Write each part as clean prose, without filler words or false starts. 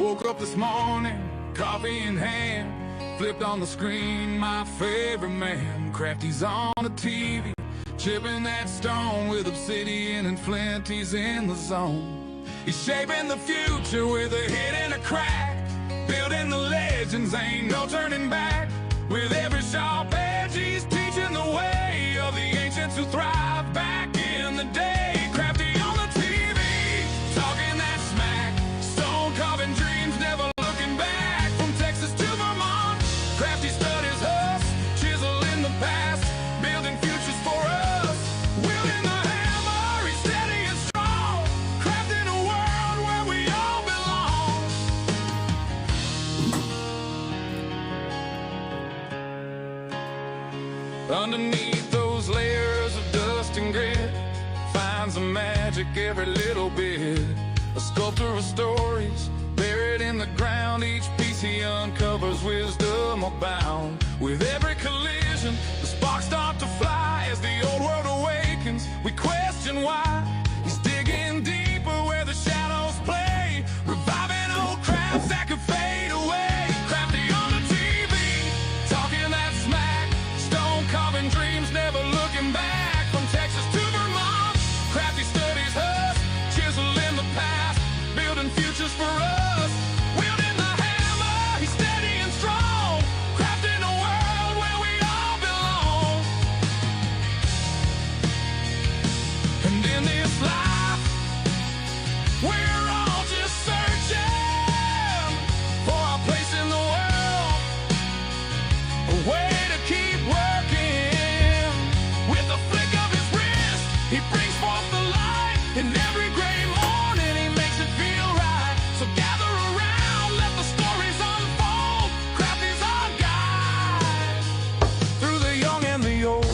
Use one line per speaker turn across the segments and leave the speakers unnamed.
Woke up this morning, coffee in hand, flipped on the screen, my favorite man. Crafty's on the TV, chipping that stone with obsidian and flint, he's in the zone. He's shaping the future with a hit and a crack, building the legends, ain't no turning back. With every sharp edge, he's teaching the way of the ancients who thrived back in the day. Crafty on the TV, talking that smack, stone carving dreams, never looking back. From Texas to Vermont, Crafty studies us, chiseling the past, building futures for us. Wielding the hammer, he's steady and strong, crafting a world where we all belong. Underneath those layers of dust and grit, finds the magic every little bit. A sculptor of stories, buried in the ground, each piece he uncovers wisdom abound. With every collision, the sparks start to fly. As the old world awakens, we question why. He's digging deeper where the shadows play, reviving old crafts that could fade away. Crafty on the TV, talking that smack, stone carving dreams, never looking back. From Texas to Vermont, Crafty studies us, chiseling the past, building futures for us. Wielding the hammer, he's steady and strong, crafting a world where we all belong. And in this life, we're all just searching for our place in the world, a way to keep working. With the flick of his wrist, he brings forth the light. In every gray morning, he makes it feel right. So gather around, let the stories unfold. Crafty's our guide through the young and the old.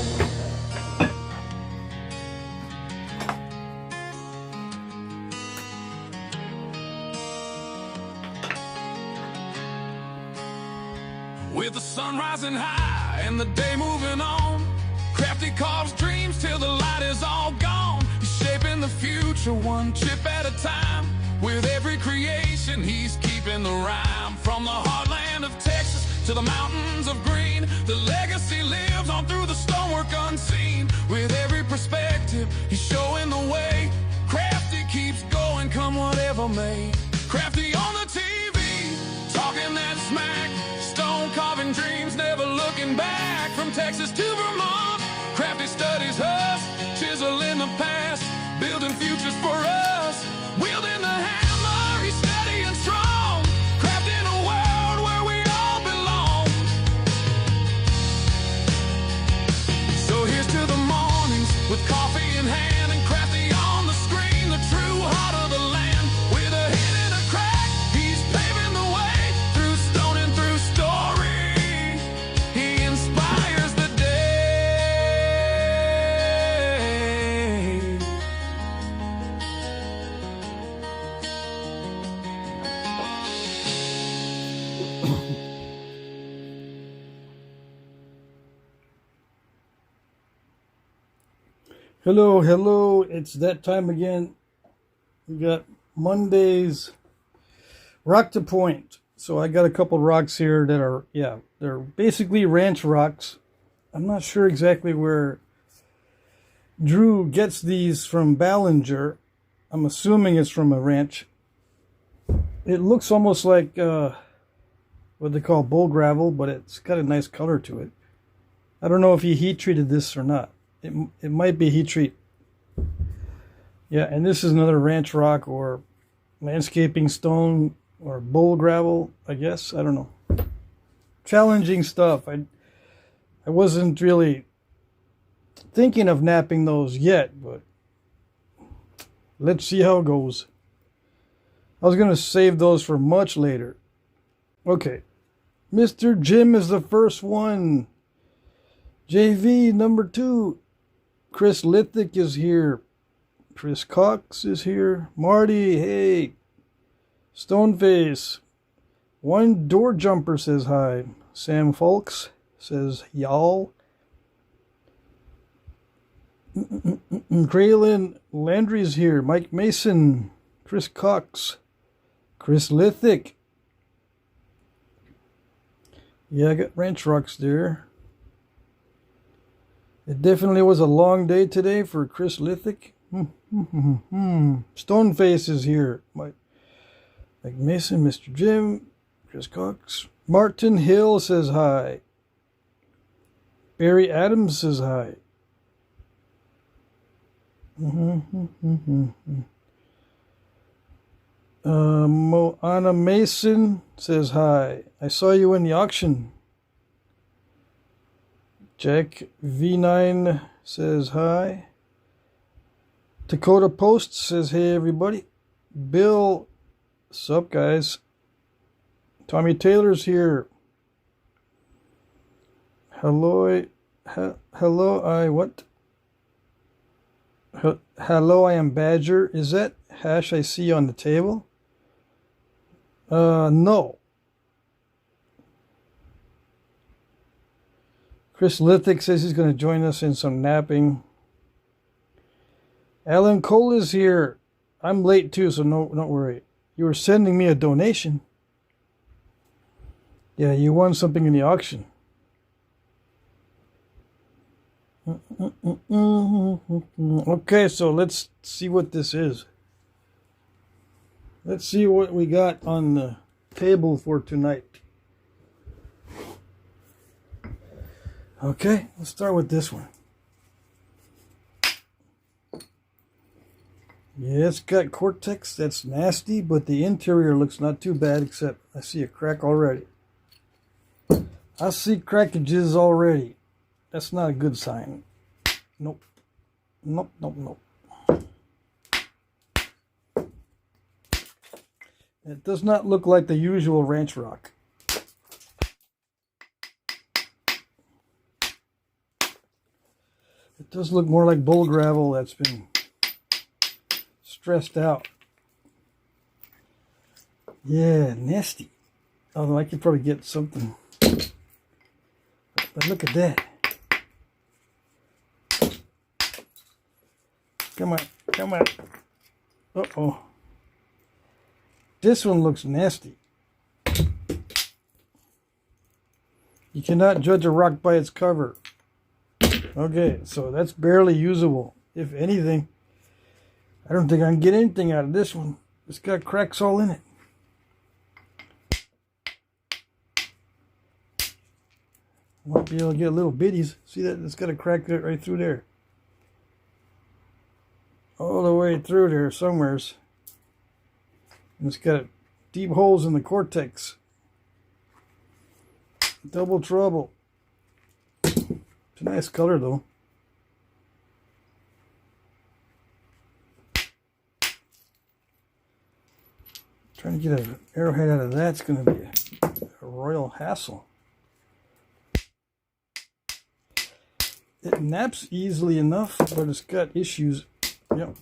With the sun rising high and the day moving on, Crafty carves dreams till the light is all gone. He's shaping the future one chip at a time. With every creation, he's keeping the rhyme. From the heartland of Texas to the mountains of green, the legacy lives on through the stonework unseen. With every perspective, he's showing the way. Crafty keeps going, come whatever may. Crafty on the TV, talking that smack, stone carving dreams, never looking back. From Texas to Vermont, Crafty studies us, chiseling the past, building futures for us. Wielding the hammer, he's steady and strong, crafting a world where we all belong. So here's to the mornings with coffee in hand and Crafty on the screen, the true heart of the land. With a hit and a crack, he's paving the way through stone and through story. He inspires the day.
Hello, hello, it's that time again. We got Monday's Rock to Point. So I got a couple rocks here that are, they're basically ranch rocks. I'm not sure exactly where Drew gets these from Ballinger. I'm assuming it's from a ranch. It looks almost like what they call bull gravel, but it's got a nice color to it. I don't know if he heat treated this or not. It might be heat treat. Yeah, and this is another ranch rock or landscaping stone or bull gravel, I guess. I don't know. Challenging stuff. I wasn't really thinking of knapping those yet, but let's see how it goes. I was going to save those for much later. Okay. Mr. Jim is the first one. JV number 2. Chris Lithick is here. Chris Cox is here. Marty, hey. Stoneface. One Door Jumper says hi. Sam Folks says y'all. Kraylin Landry's here. Mike Mason. Chris Cox. Chris Lithick. Yeah, I got wrench rocks there. It definitely was a long day today for Chris Lithic. Stoneface is here. Mike Mason, Mr. Jim, Chris Cox. Martin Hill says hi. Barry Adams says hi. Moana Mason says hi. I saw you in the auction. Jack V9 says hi. Dakota Post says hey everybody. Bill, sup guys? Tommy Taylor's here. Hello, Hello, I am Badger. Is that hash I see on the table? No. Chris Lithic says he's going to join us in some napping. Alan Cole is here. I'm late too, so don't worry. You were sending me a donation. Yeah, you won something in the auction. Okay, so let's see what this is. Let's see what we got on the table for tonight. Okay, let's start with this one. Yeah, it's got Cortex. That's nasty, but the interior looks not too bad, except I see a crack already. I see crackages already. That's not a good sign. Nope. Nope, nope, nope. It does not look like the usual ranch rock. It does look more like bull gravel that's been stressed out. Yeah, nasty. Although I could probably get something. But look at that. Come on, come on. Uh-oh. This one looks nasty. You cannot judge a rock by its cover. Okay, so that's barely usable. If anything, I don't think I can get anything out of this one. It's got cracks all in it. Might be able to get little bitties. See that? It's got a crack right through there. All the way through there somewheres. And it's got deep holes in the cortex. Double trouble. It's a nice color though. Trying to get an arrowhead out of that's going to be a royal hassle. It naps easily enough, but it's got issues. Yep.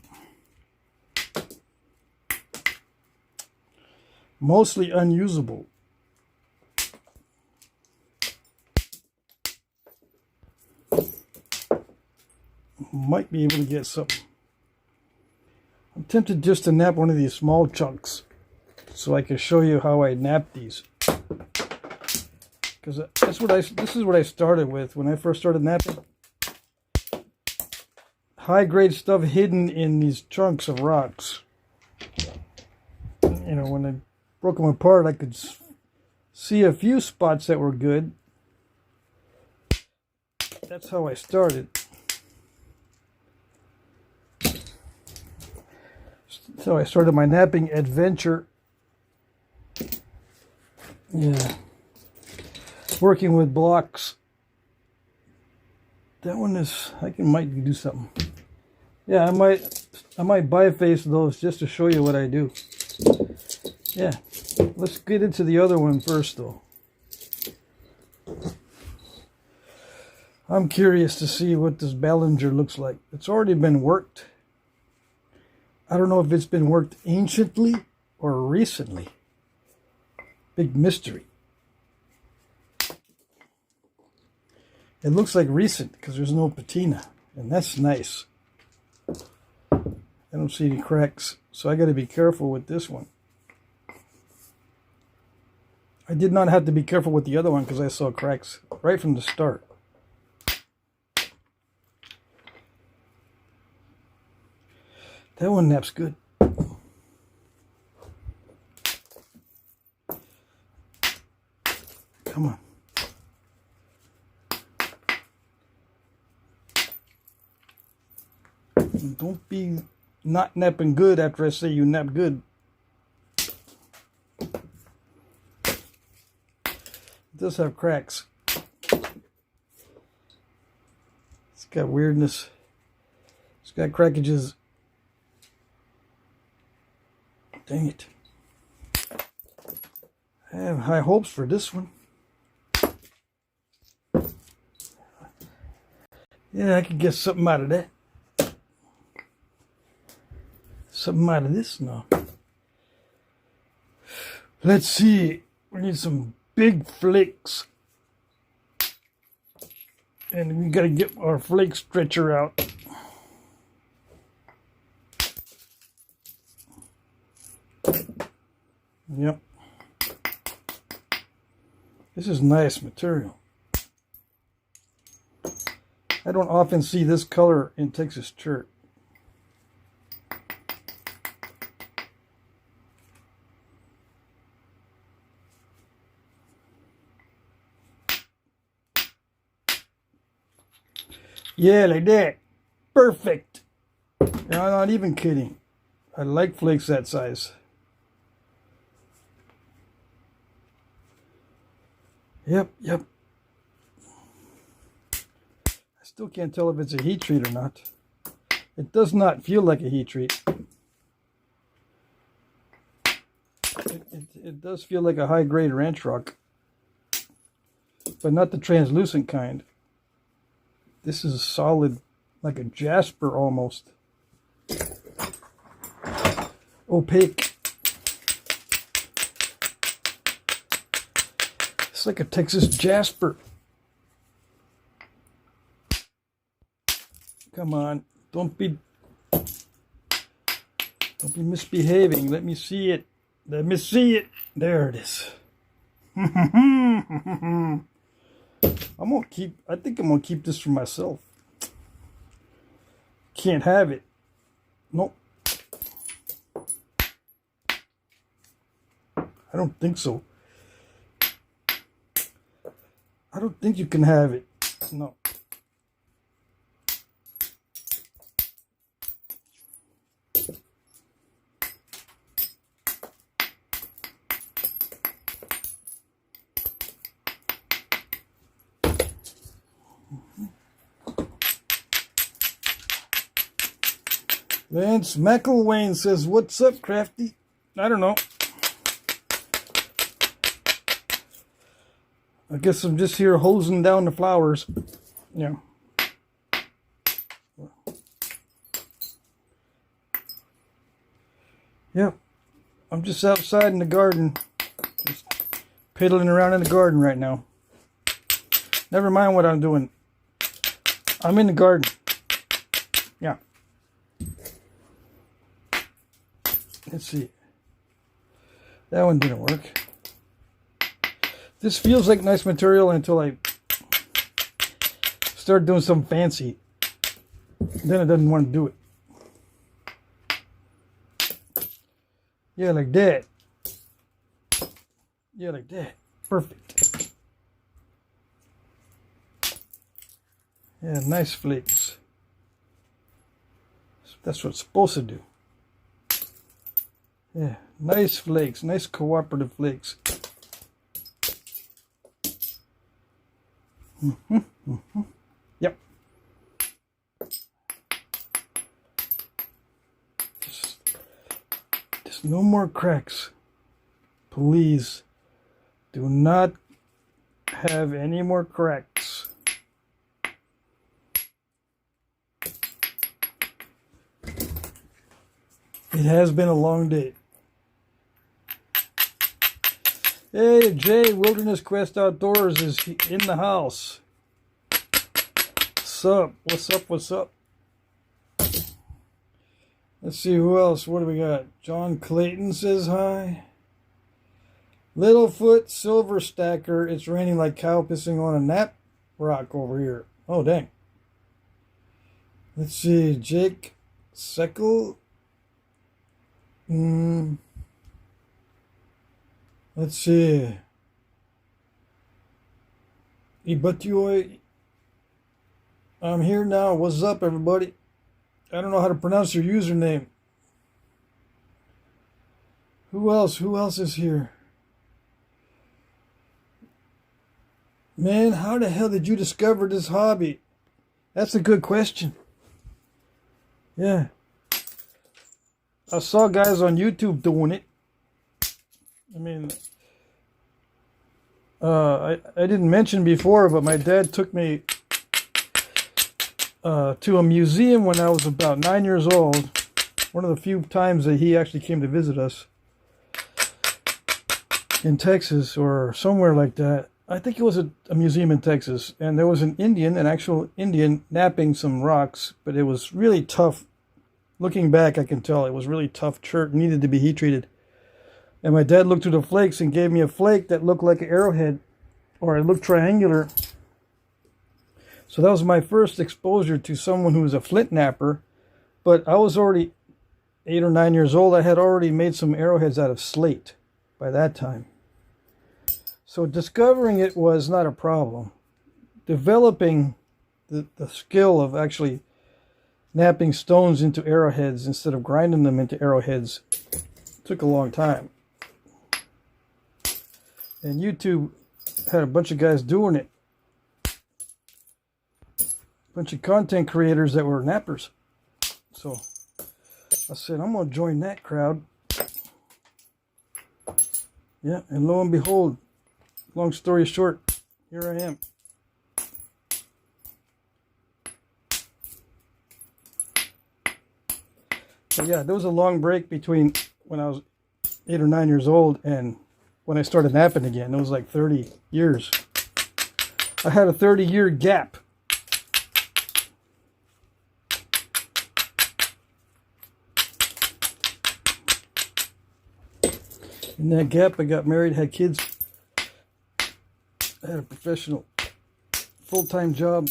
Mostly unusable. Might be able to get something. I'm tempted just to nap one of these small chunks so I can show you how I nap these. Because this is what I started with when I first started napping. High grade stuff hidden in these chunks of rocks. You know, when I broke them apart, I could see a few spots that were good. That's how I started. So I started my napping adventure. Yeah. Working with blocks. That one is, might do something. Yeah, I might biface those just to show you what I do. Yeah. Let's get into the other one first though. I'm curious to see what this Ballinger looks like. It's already been worked. I don't know if it's been worked anciently or recently. Big mystery. It looks like recent because there's no patina, and that's nice. I don't see any cracks, so I got to be careful with this one. I did not have to be careful with the other one because I saw cracks right from the start. That one naps good. Come on. Don't be not napping good after I say you nap good. It does have cracks. It's got weirdness. It's got crackages. Dang it. I have high hopes for this one. Yeah, I could get something out of that. Something out of this now. Let's see. We need some big flakes. And we gotta get our flake stretcher out. Yep. This is nice material. I don't often see this color in Texas chert. Yeah, like that. Perfect. I'm not even kidding. I like flakes that size. Yep. I still can't tell if it's a heat treat or not. It does not feel like a heat treat. It does feel like a high-grade ranch rock, but not the translucent kind. This is solid, like a jasper almost. Opaque. It's like a Texas jasper. Come on, don't be misbehaving. Let me see it. Let me see it. There it is. I think I'm gonna keep this for myself. Can't have it. Nope. I don't think so. I don't think you can have it. No. Lance McElwain says, "What's up, Crafty?" I don't know. I guess I'm just here hosing down the flowers. Yeah. Yep. I'm just outside in the garden. Just piddling around in the garden right now. Never mind what I'm doing. I'm in the garden. Yeah. Let's see. That one didn't work. This feels like nice material until I start doing something fancy. Then it doesn't want to do it. Yeah, like that. Yeah, like that. Perfect. Yeah, nice flakes. That's what it's supposed to do. Yeah, nice flakes. Nice cooperative flakes. Yep. Just no more cracks. Please do not have any more cracks. It has been a long day. Hey, Jay, Wilderness Quest Outdoors is in the house. What's up? What's up? What's up? Let's see who else. What do we got? John Clayton says hi. Littlefoot Silver Stacker. It's raining like cow pissing on a nap rock over here. Oh, dang. Let's see. Jake Seckle. Let's see. Ibatioi. I'm here now. What's up, everybody? I don't know how to pronounce your username. Who else? Who else is here? Man, how the hell did you discover this hobby? That's a good question. Yeah. I saw guys on YouTube doing it. I mean, I didn't mention before, but my dad took me to a museum when I was about 9 years old. One of the few times that he actually came to visit us in Texas or somewhere like that. I think it was a museum in Texas, and there was an actual Indian, knapping some rocks, but it was really tough. Looking back, I can tell it was really tough chert, needed to be heat treated. And my dad looked through the flakes and gave me a flake that looked like an arrowhead, or it looked triangular. So that was my first exposure to someone who was a flint napper. But I was already 8 or 9 years old. I had already made some arrowheads out of slate by that time. So discovering it was not a problem. Developing the skill of actually knapping stones into arrowheads instead of grinding them into arrowheads took a long time. And YouTube had a bunch of guys doing it. A bunch of content creators that were knappers. So I said, I'm going to join that crowd. Yeah, and lo and behold, long story short, here I am. So yeah, there was a long break between when I was 8 or 9 years old and when I started knapping again. It was like 30 years. I had a 30-year gap. In that gap, I got married, had kids. I had a professional full-time job.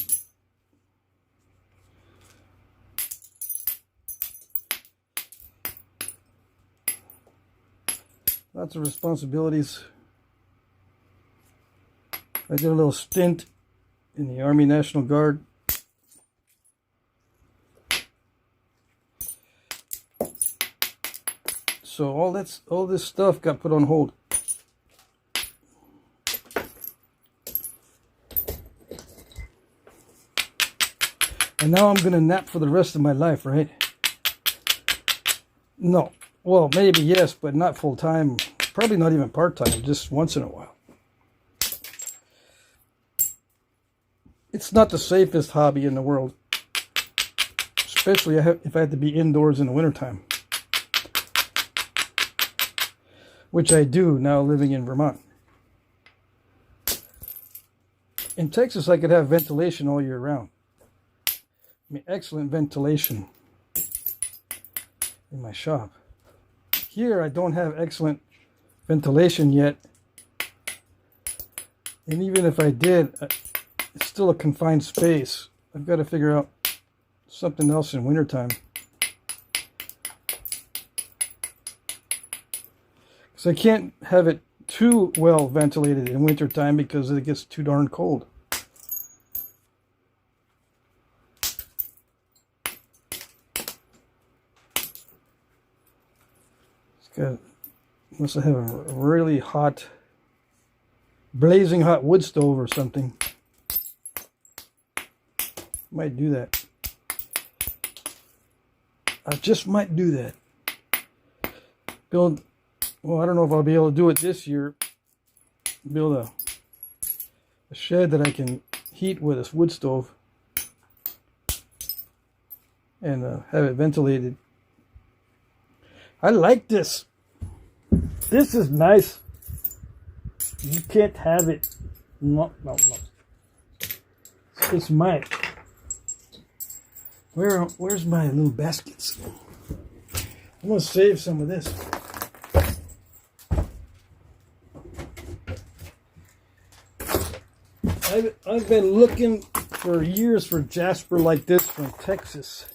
Lots of responsibilities. I did a little stint in the Army National Guard. So all this stuff got put on hold. And now I'm gonna nap for the rest of my life, right? No. Well, maybe yes, but not full time. Probably not even part time, just once in a while. It's not the safest hobby in the world. Especially if I had to be indoors in the wintertime. Which I do now living in Vermont. In Texas, I could have ventilation all year round. I mean, excellent ventilation in my shop. Here, I don't have excellent ventilation yet. And even if I did, it's still a confined space. I've got to figure out something else in wintertime. So I can't have it too well ventilated in wintertime because it gets too darn cold. Unless I have a really hot, blazing hot wood stove or something. Might do that. I just might do that. Build, well, I don't know if I'll be able to do it this year. Build a shed that I can heat with a wood stove and have it ventilated. I like this. This is nice. You can't have it. No. It's mine. Where's my little baskets? I'm gonna save some of this. I've been looking for years for jasper like this from Texas.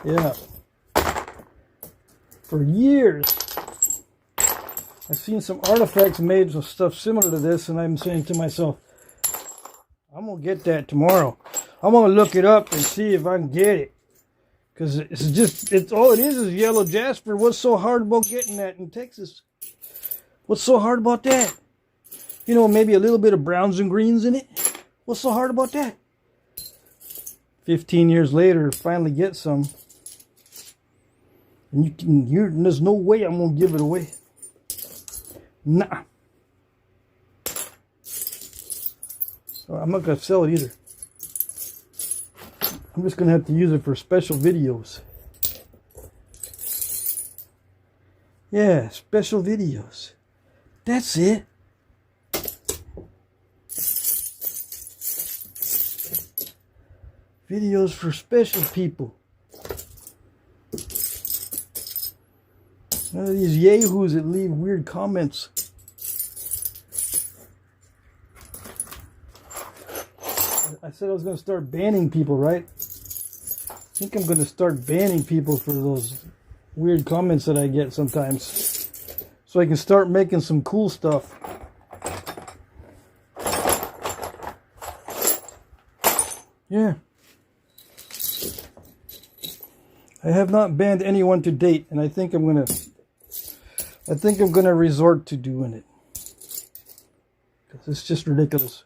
Yeah. For years. I've seen some artifacts made of stuff similar to this, and I'm saying to myself, I'm going to get that tomorrow. I'm going to look it up and see if I can get it. Because it's all it is yellow jasper. What's so hard about getting that in Texas? What's so hard about that? You know, maybe a little bit of browns and greens in it. What's so hard about that? 15 years later, finally get some. And there's no way I'm going to give it away. Nah. So I'm not going to sell it either. I'm just going to have to use it for special videos. Yeah, special videos. That's it. Videos for special people. None of these yahoos that leave weird comments. I said I was going to start banning people, right? I think I'm going to start banning people for those weird comments that I get sometimes. So I can start making some cool stuff. Yeah. I have not banned anyone to date, and I think I'm going to resort to doing it. Because it's just ridiculous.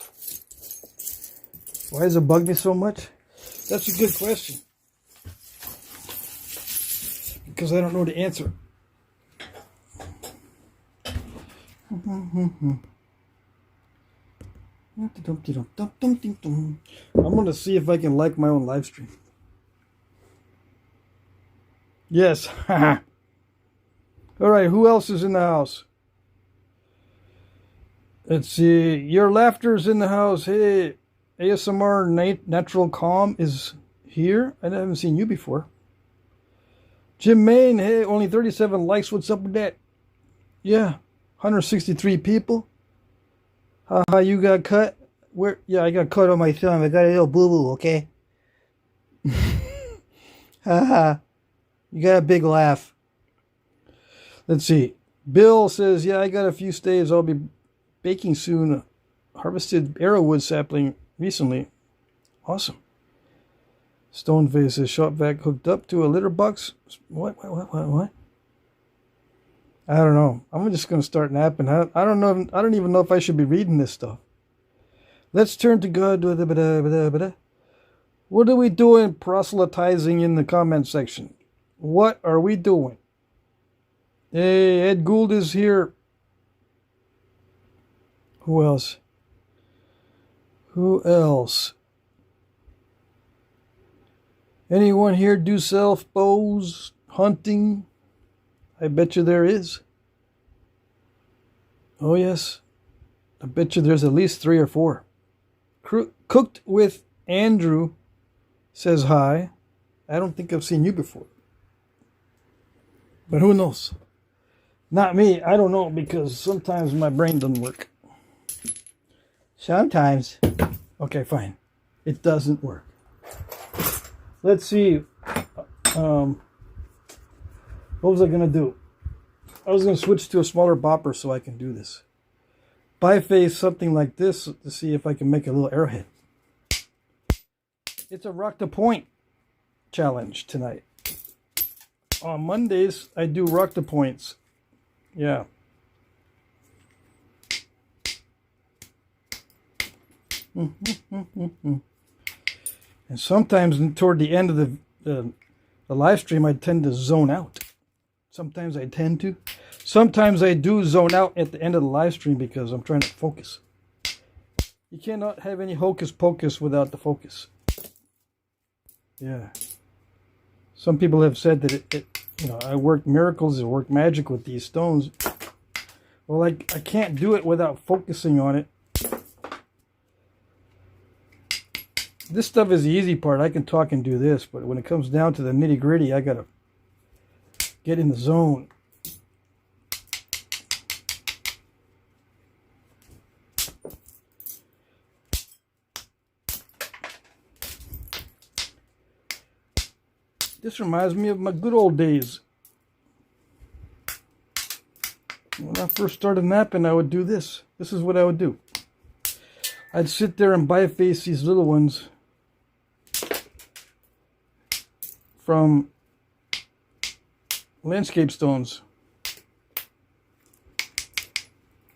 Why does it bug me so much? That's a good question. Because I don't know the answer. I'm going to see if I can like my own live stream. Yes. All right, who else is in the house? Let's see. Your laughter's in the house. Hey, ASMR Natural Calm is here. I haven't seen you before. Jim Main, hey, only 37 likes. What's up with that? Yeah, 163 people. Haha, you got cut? Where? Yeah, I got cut on my thumb. I got a little boo-boo, okay? Haha. You got a big laugh. Let's see. Bill says, yeah, I got a few staves. I'll be baking soon. Harvested arrowwood sapling recently. Awesome. Stoneface says, shop vac hooked up to a litter box. What? I don't know. I'm just going to start napping. I don't know. I don't even know if I should be reading this stuff. Let's turn to God. What are we doing proselytizing in the comment section? What are we doing? Hey, Ed Gould is here. Who else? Who else? Anyone here do self bows, hunting? I bet you there is. Oh yes. I bet you there's at least 3 or 4. Cooked with Andrew says hi. I don't think I've seen you before. But who knows? Not me. I don't know, because sometimes my brain doesn't work. Sometimes. Okay, fine. It doesn't work. Let's see. What was I going to do? I was going to switch to a smaller bopper so I can do this. Biface something like this to see if I can make a little arrowhead. It's a rock to point challenge tonight. On Mondays, I do rock to points. Yeah. And sometimes toward the end of the live stream, I tend to zone out. Sometimes I tend to. Sometimes I do zone out at the end of the live stream because I'm trying to focus. You cannot have any hocus pocus without the focus. Yeah. Some people have said that I work miracles, I work magic with these stones. Well, I can't do it without focusing on it. This stuff is the easy part. I can talk and do this, but when it comes down to the nitty gritty, I gotta get in the zone. This reminds me of my good old days. When I first started napping, I would do this. This is what I would do. I'd sit there and biface these little ones from landscape stones.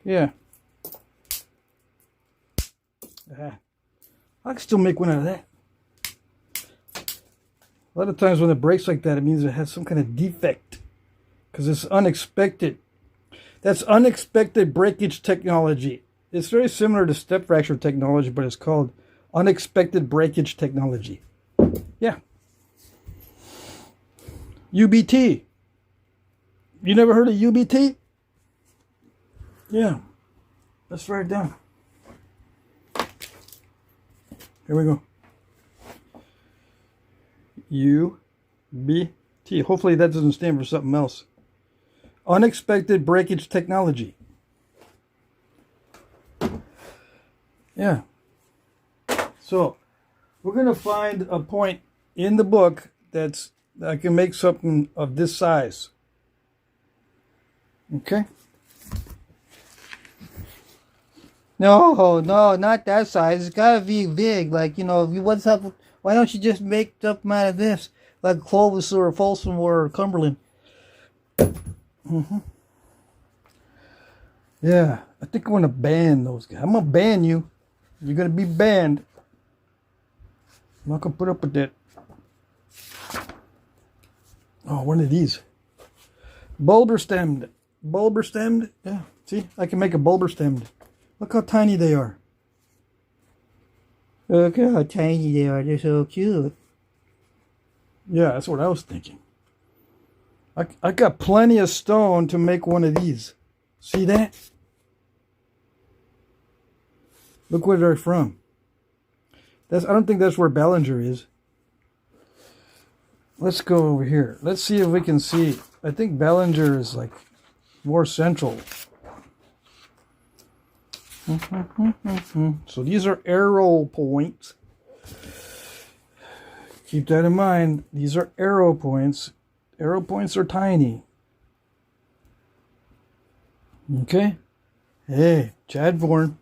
Yeah. I can still make one out of that. A lot of times when it breaks like that, it means it has some kind of defect. Because it's unexpected. That's unexpected breakage technology. It's very similar to step fracture technology, but it's called unexpected breakage technology. Yeah. UBT. You never heard of UBT? Yeah. Let's write it down. Here we go. UBT. Hopefully that doesn't stand for something else. Unexpected breakage technology. Yeah. So, we're going to find a point in the book that I can make something of this size. Okay? No, not that size. It's got to be big. Like, you know, what's up? Why don't you just make something out of this? Like Clovis or Folsom or Cumberland. Yeah, I think I'm going to ban those guys. I'm going to ban you. You're going to be banned. I'm not going to put up with that. Oh, one of these. Bulber stemmed. Bulber stemmed? Yeah, see? I can make a bulber stemmed. Look how tiny they are. Look how tiny they are. They're so cute. Yeah, that's what I was thinking. I got plenty of stone to make one of these. See that? Look where they're from. I don't think that's where Ballinger is. Let's go over here. Let's see if we can see. I think Ballinger is like more central. So these are arrow points. Keep that in mind. These are arrow points. Arrow points are tiny. Okay. Hey, Chad Vorn.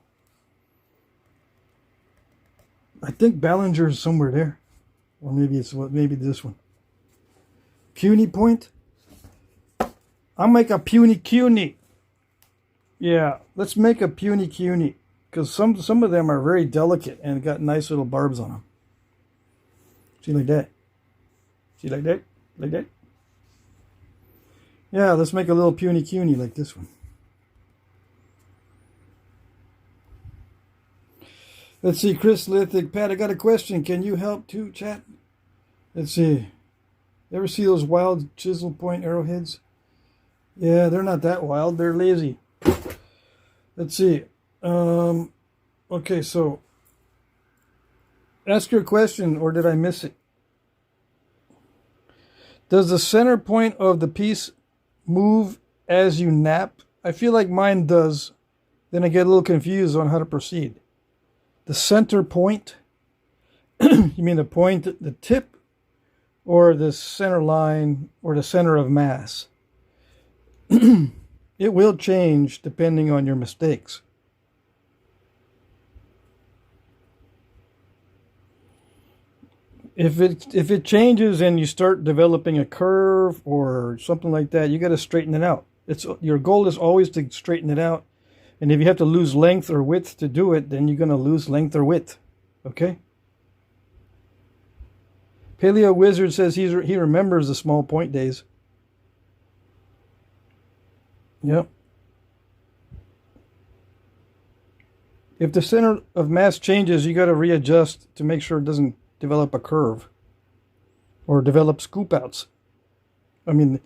I think Ballinger is somewhere there. Or maybe this one. Puny point. I'll make a puny cuny. Yeah, let's make a puny cuny. Because some of them are very delicate and got nice little barbs on them. See like that? See like that? Like that? Yeah, let's make a little puny cuny like this one. Let's see, Chris Lithic. Pat, I got a question. Can you help too, chat? Let's see. Ever see those wild chisel point arrowheads? Yeah, they're not that wild. They're lazy. Let's see. Okay, so ask your question, or did I miss it? Does the center point of the piece move as you nap? I feel like mine does. Then I get a little confused on how to proceed. The center point? You mean the point, the tip, or the center line, or the center of mass? It will change depending on your mistakes. If it changes and you start developing a curve or something like that, you got to straighten it out. Your goal is always to straighten it out. And if you have to lose length or width to do it, then you're going to lose length or width. Okay? Paleo Wizard says he remembers the small point days. Yep. If the center of mass changes, you got to readjust to make sure it doesn't develop a curve or develop scoop outs. I mean,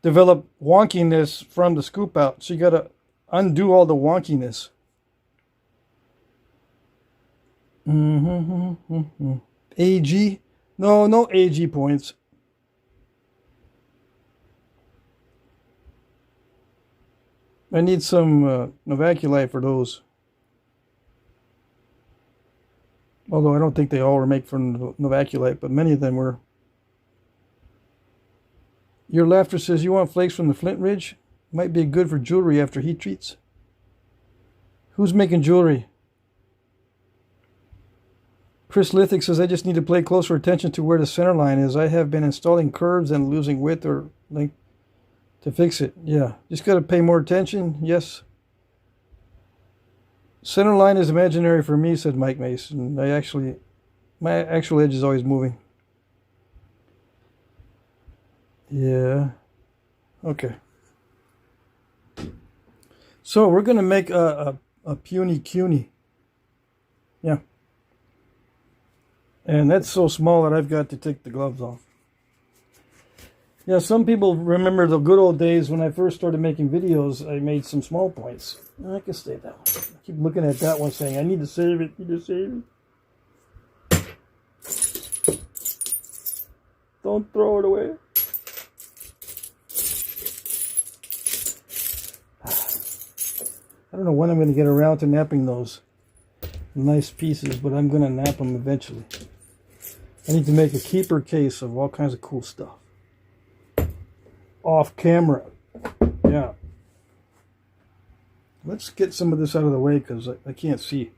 develop wonkiness from the scoop out. So you got to undo all the wonkiness. AG? No AG points. I need some novaculite for those. Although I don't think they all were made from novaculite, but many of them were. Your Laughter says, you want flakes from the Flint Ridge? Might be good for jewelry after heat treats. Who's making jewelry? Chris Lithic says, I just need to pay closer attention to where the center line is. I have been installing curves and losing width or length to fix it. Yeah, just got to pay more attention. Yes. Center line is imaginary for me, said Mike Mason. My actual edge is always moving. Yeah. Okay. So we're going to make a puny cuny. Yeah. And that's so small that I've got to take the gloves off. Yeah, some people remember the good old days when I first started making videos. I made some small points. I can stay that one. I keep looking at that one saying, I need to save it, need to save it. Don't throw it away. I don't know when I'm going to get around to napping those nice pieces, but I'm going to nap them eventually. I need to make a keeper case of all kinds of cool stuff. Off camera. Yeah. Let's get some of this out of the way because I can't see.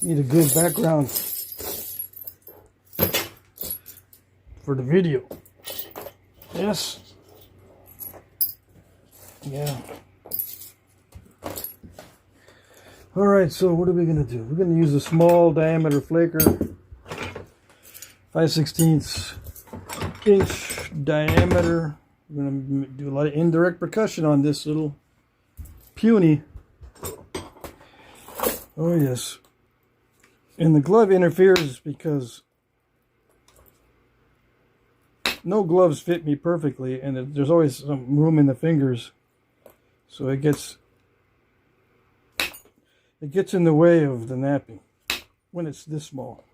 Need a good background for the video. Yes. Yeah. All right, so what are we going to do? We're going to use a small diameter flaker, 5/16 inch diameter. We're going to do a lot of indirect percussion on this little puny. Oh yes. And the glove interferes because no gloves fit me perfectly, and there's always some room in the fingers, so it gets in the way of the napping when it's this small.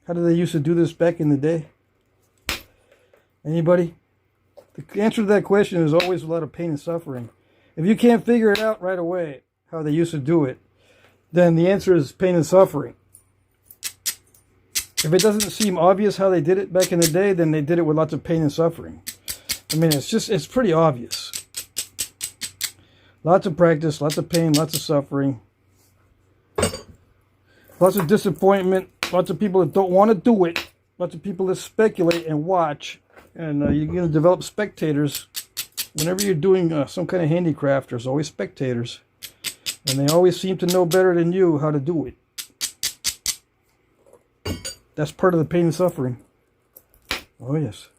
How did they used to do this back in the day? Anybody? The answer to that question is always a lot of pain and suffering. If you can't figure it out right away, how they used to do it, then the answer is pain and suffering. If it doesn't seem obvious how they did it back in the day, then they did it with lots of pain and suffering. I mean, it's pretty obvious. Lots of practice, lots of pain, lots of suffering. Lots of disappointment, lots of people that don't want to do it. Lots of people that speculate and watch. And you're going to develop spectators. Whenever you're doing some kind of handicraft, there's always spectators. And they always seem to know better than you how to do it. That's part of the pain and suffering. Oh, yes.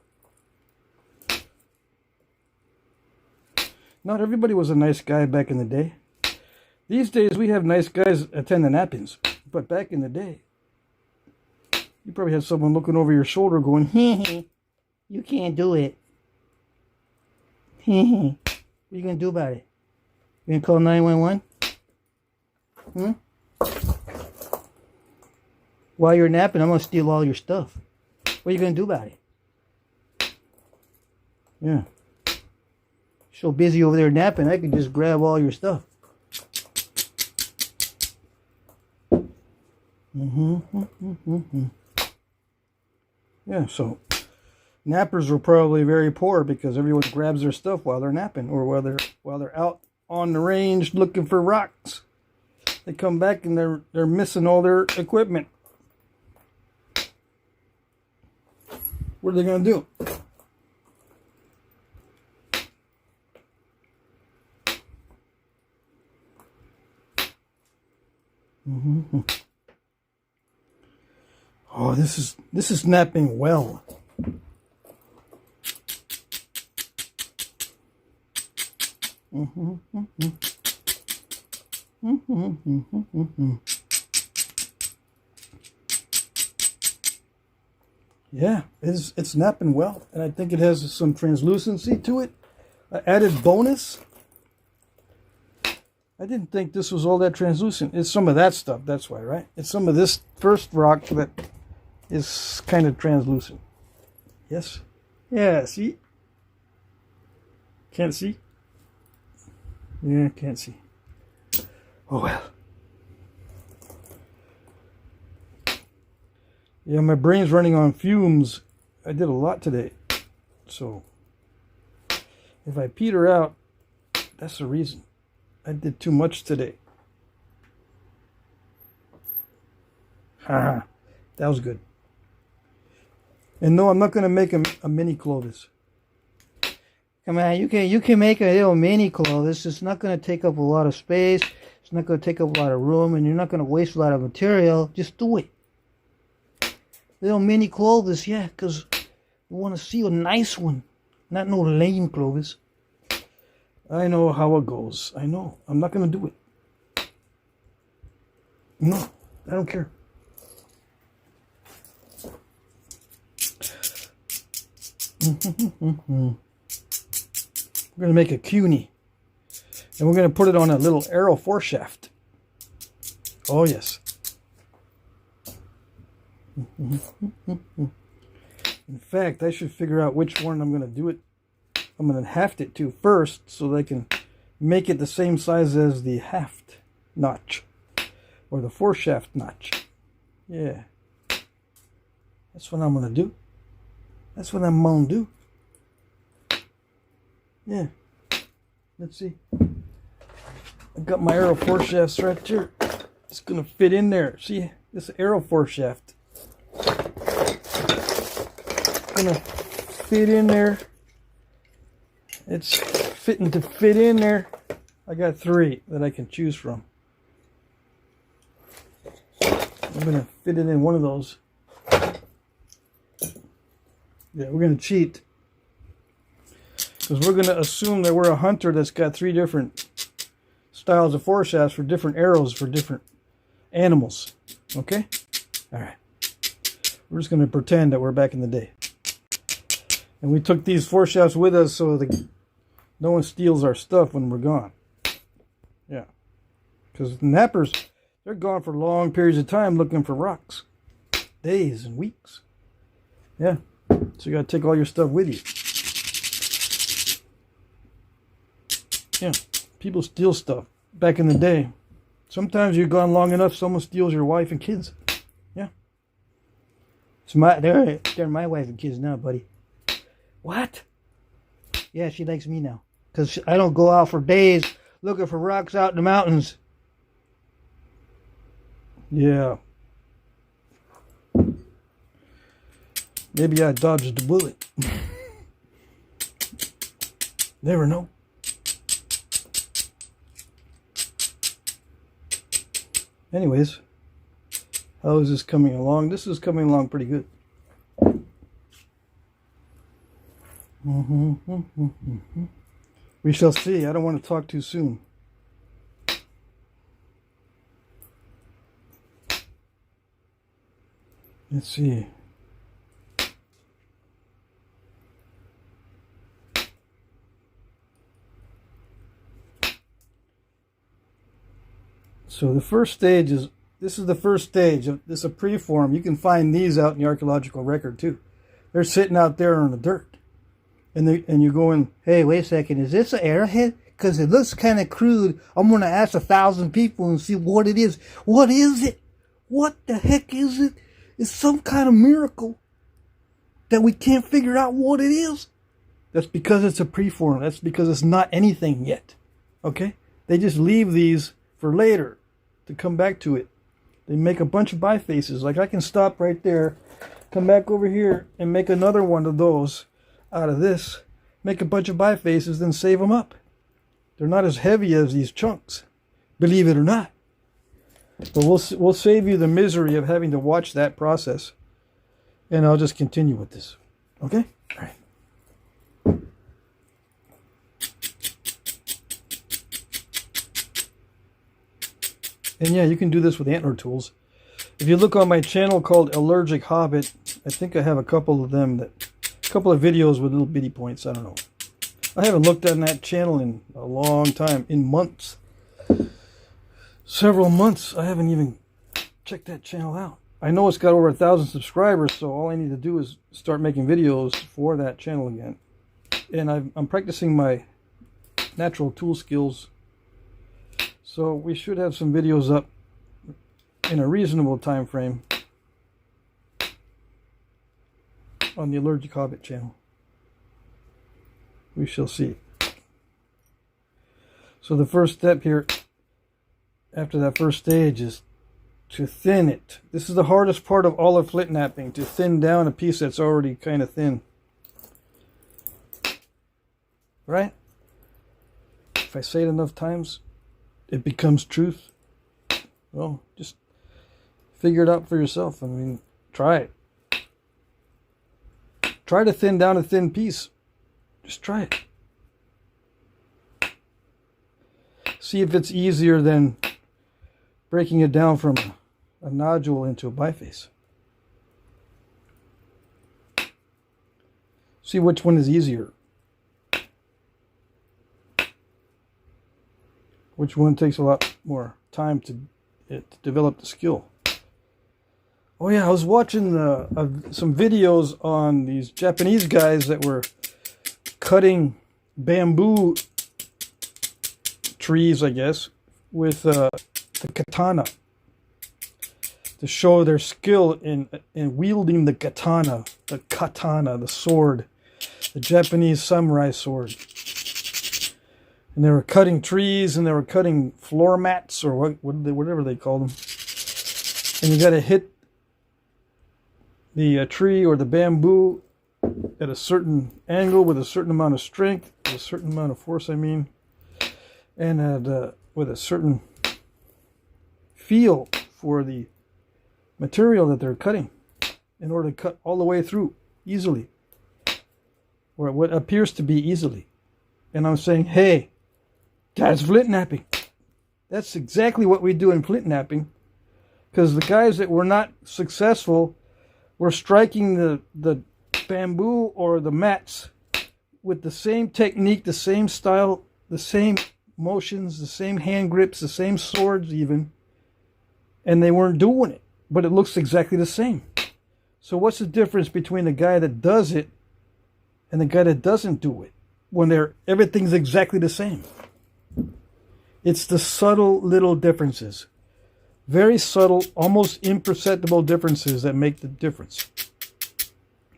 Not everybody was a nice guy back in the day. These days, we have nice guys attend the nappings. But back in the day, you probably had someone looking over your shoulder going, hee, you can't do it. What are you going to do about it? You going to call 911? While you're napping, I'm going to steal all your stuff. What are you going to do about it? Yeah. So busy over there napping, I could just grab all your stuff. Yeah, so nappers are probably very poor because everyone grabs their stuff while they're napping or while they're out on the range looking for rocks. They come back and they're missing all their equipment. What are they going to do? Oh, this is napping well. Yeah, it's napping well, and I think it has some translucency to it. Added bonus. I didn't think this was all that translucent. It's some of that stuff, that's why, right? It's some of this first rock that is kind of translucent. Yes? Yeah, see? Can't see? Yeah, can't see. Oh well. Yeah, my brain's running on fumes. I did a lot today. So, if I peter out, that's the reason. I did too much today. Haha, that was good. And no, I'm not going to make a mini Clovis. Come on, you can make a little mini Clovis. It's not going to take up a lot of space. It's not going to take up a lot of room, and you're not going to waste a lot of material. Just do it. Little mini Clovis, yeah, because you want to see a nice one. Not no lame Clovis. I know how it goes. I know. I'm not going to do it. No, I don't care. We're going to make a CUNY. And we're going to put it on a little arrow foreshaft. Oh, yes. In fact, I should figure out which one I'm going to do it. I'm going to haft it to first so they can make it the same size as the haft notch. Or the foreshaft notch. Yeah. That's what I'm going to do. That's what I'm going to do. Yeah. Let's see. I got my arrow foreshafts right here. It's going to fit in there. See, this arrow foreshaft. Going to fit in there. It's fitting to fit in there. I got 3 that I can choose from. I'm going to fit it in one of those. Yeah, we're going to cheat. Because we're going to assume that we're a hunter that's got 3 different styles of foreshafts for different arrows for different animals. Okay? Alright. We're just going to pretend that we're back in the day. And we took these foreshafts with us so that no one steals our stuff when we're gone. Yeah. Because nappers, they're gone for long periods of time looking for rocks. Days and weeks. Yeah. So you got to take all your stuff with you. Yeah. People steal stuff back in the day. Sometimes you're gone long enough, someone steals your wife and kids. Yeah. They're my wife and kids now, buddy. What? Yeah, she likes me now. Because I don't go out for days looking for rocks out in the mountains. Yeah. Maybe I dodged the bullet. Never know. Anyways, how is this coming along? This is coming along pretty good. We shall see. I don't want to talk too soon. Let's see. So the first stage is, this is the first stage. This is a preform. You can find these out in the archaeological record too. They're sitting out there on the dirt. And you're going, hey, wait a second, is this an arrowhead? Because it looks kind of crude. I'm going to ask 1,000 people and see what it is. What is it? What the heck is it? It's some kind of miracle that we can't figure out what it is. That's because it's a preform. That's because it's not anything yet. Okay? They just leave these for later to come back to it. They make a bunch of bifaces. Like I can stop right there, come back over here, and make another one of those out of this, make a bunch of bifaces, then save them up. They're not as heavy as these chunks, believe it or not. But we'll save you the misery of having to watch that process, and I'll just continue with this. Okay? All right. And yeah, you can do this with antler tools. If you look on my channel called Allergic Hobbit, I think I have a couple of them couple of videos with little bitty points. I don't know. I haven't looked on that channel in a long time, in months. Several months. I haven't even checked that channel out. I know it's got over 1,000 subscribers, so all I need to do is start making videos for that channel again. And I'm practicing my natural tool skills, so we should have some videos up in a reasonable time frame. on the Allergic Hobbit channel. We shall see. So the first step here, after that first stage, is to thin it. This is the hardest part of all of flint knapping, to thin down a piece that's already kind of thin. Right? If I say it enough times, it becomes truth. Well, just figure it out for yourself. I mean, try it. Try to thin down a thin piece. Just try it. See if it's easier than breaking it down from a nodule into a biface. See which one is easier. Which one takes a lot more time to develop the skill. Oh yeah, I was watching some videos on these Japanese guys that were cutting bamboo trees, I guess, with the katana, to show their skill in wielding the katana, the sword, the Japanese samurai sword. And they were cutting trees, and they were cutting floor mats, or whatever they call them. And you got to hit the tree or the bamboo at a certain angle with a certain amount of strength, with a certain amount of force, I mean, and with a certain feel for the material that they're cutting, in order to cut all the way through easily, or what appears to be easily. And I'm saying, hey, that's flint knapping. That's exactly what we do in flint knapping, because the guys that were not successful were striking the bamboo or the mats with the same technique, the same style, the same motions, the same hand grips, the same swords even, and they weren't doing it, but it looks exactly the same. So what's the difference between the guy that does it and the guy that doesn't do it, when everything's exactly the same? It's the subtle little differences, very subtle, almost imperceptible differences that make the difference.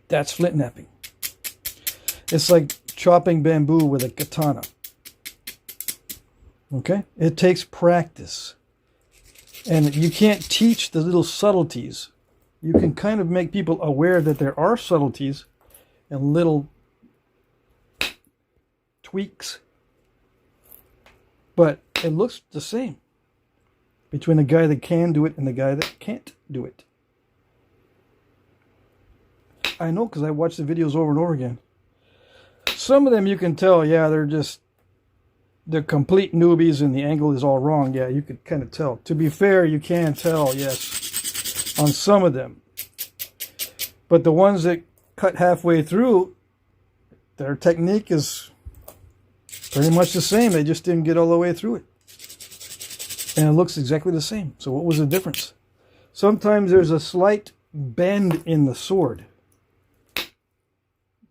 That's flint knapping. It's like chopping bamboo with a katana. Okay? It takes practice. And you can't teach the little subtleties. You can kind of make people aware that there are subtleties and little tweaks. But it looks the same between the guy that can do it and the guy that can't do it. I know, because I watch the videos over and over again. Some of them you can tell, yeah, they're complete newbies and the angle is all wrong. Yeah, you could kind of tell. To be fair, you can tell, yes, on some of them. But the ones that cut halfway through, their technique is pretty much the same. They just didn't get all the way through it. And it looks exactly the same. So what was the difference? Sometimes there's a slight bend in the sword.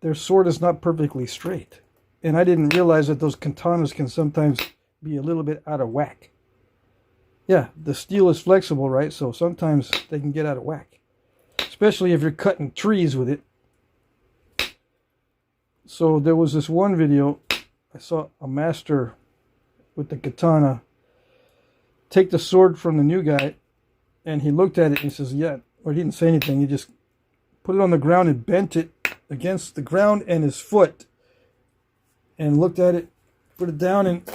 Their sword is not perfectly straight. And I didn't realize that those katanas can sometimes be a little bit out of whack. Yeah, the steel is flexible, right? So sometimes they can get out of whack. Especially if you're cutting trees with it. So there was this one video, I saw a master with the katana take the sword from the new guy, and he looked at it and he says, yeah, or he didn't say anything, he just put it on the ground and bent it against the ground and his foot, and looked at it, put it down and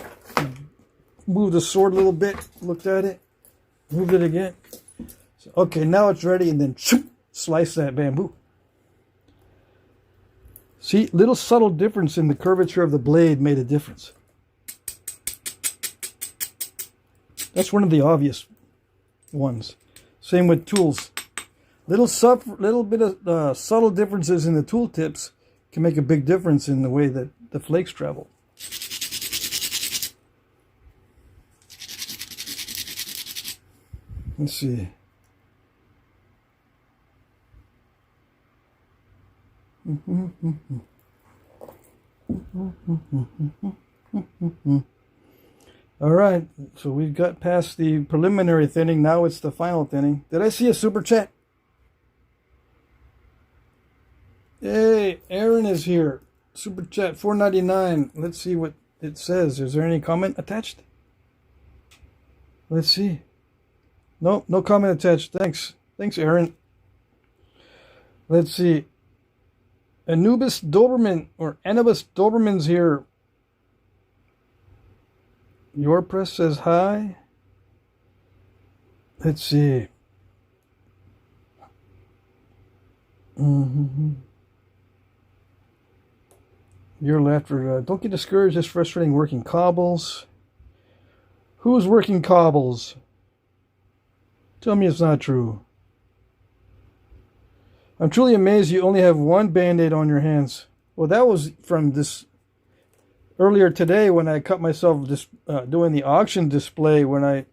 moved the sword a little bit, looked at it, moved it again. So, okay, now it's ready, and then slice that bamboo. See, little subtle difference in the curvature of the blade made a difference. That's one of the obvious ones. Same with tools. Little bit of subtle differences in the tool tips can make a big difference in the way that the flakes travel. Let's see. All right, so we've got past the preliminary thinning. Now it's the final thinning. Did I see a super chat? Hey, Aaron is here. Super chat $4.99. Let's see what it says. Is there any comment attached? Let's see. Nope, no comment attached. Thanks. Thanks, Aaron. Let's see. Anubis Doberman's here. Your press says hi. Let's see. Your laughter. Don't get discouraged. It's frustrating working cobbles. Who's working cobbles? Tell me it's not true. I'm truly amazed you only have one Band-Aid on your hands. Well, that was from this earlier today when I cut myself doing the auction display, when I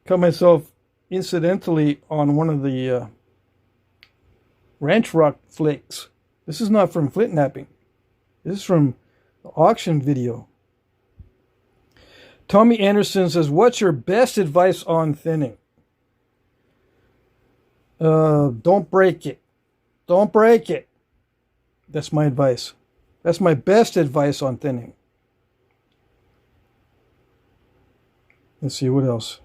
cut myself incidentally on one of the ranch rock flakes. This is not from Flintknapping. This is from the auction video. Tommy Anderson says, what's your best advice on thinning? Don't break it. Don't break it. That's my advice. That's my best advice on thinning. Let's see, what else?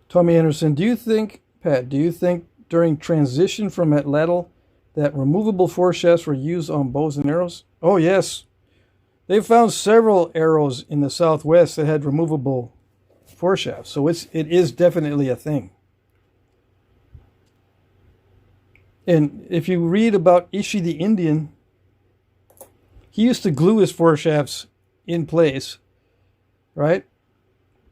Tommy Anderson, do you think during transition from atlatl that removable foreshafts were used on bows and arrows? Oh, yes. They found several arrows in the Southwest that had removable foreshafts, so it is definitely a thing. And if you read about Ishi the Indian, he used to glue his foreshafts in place, right?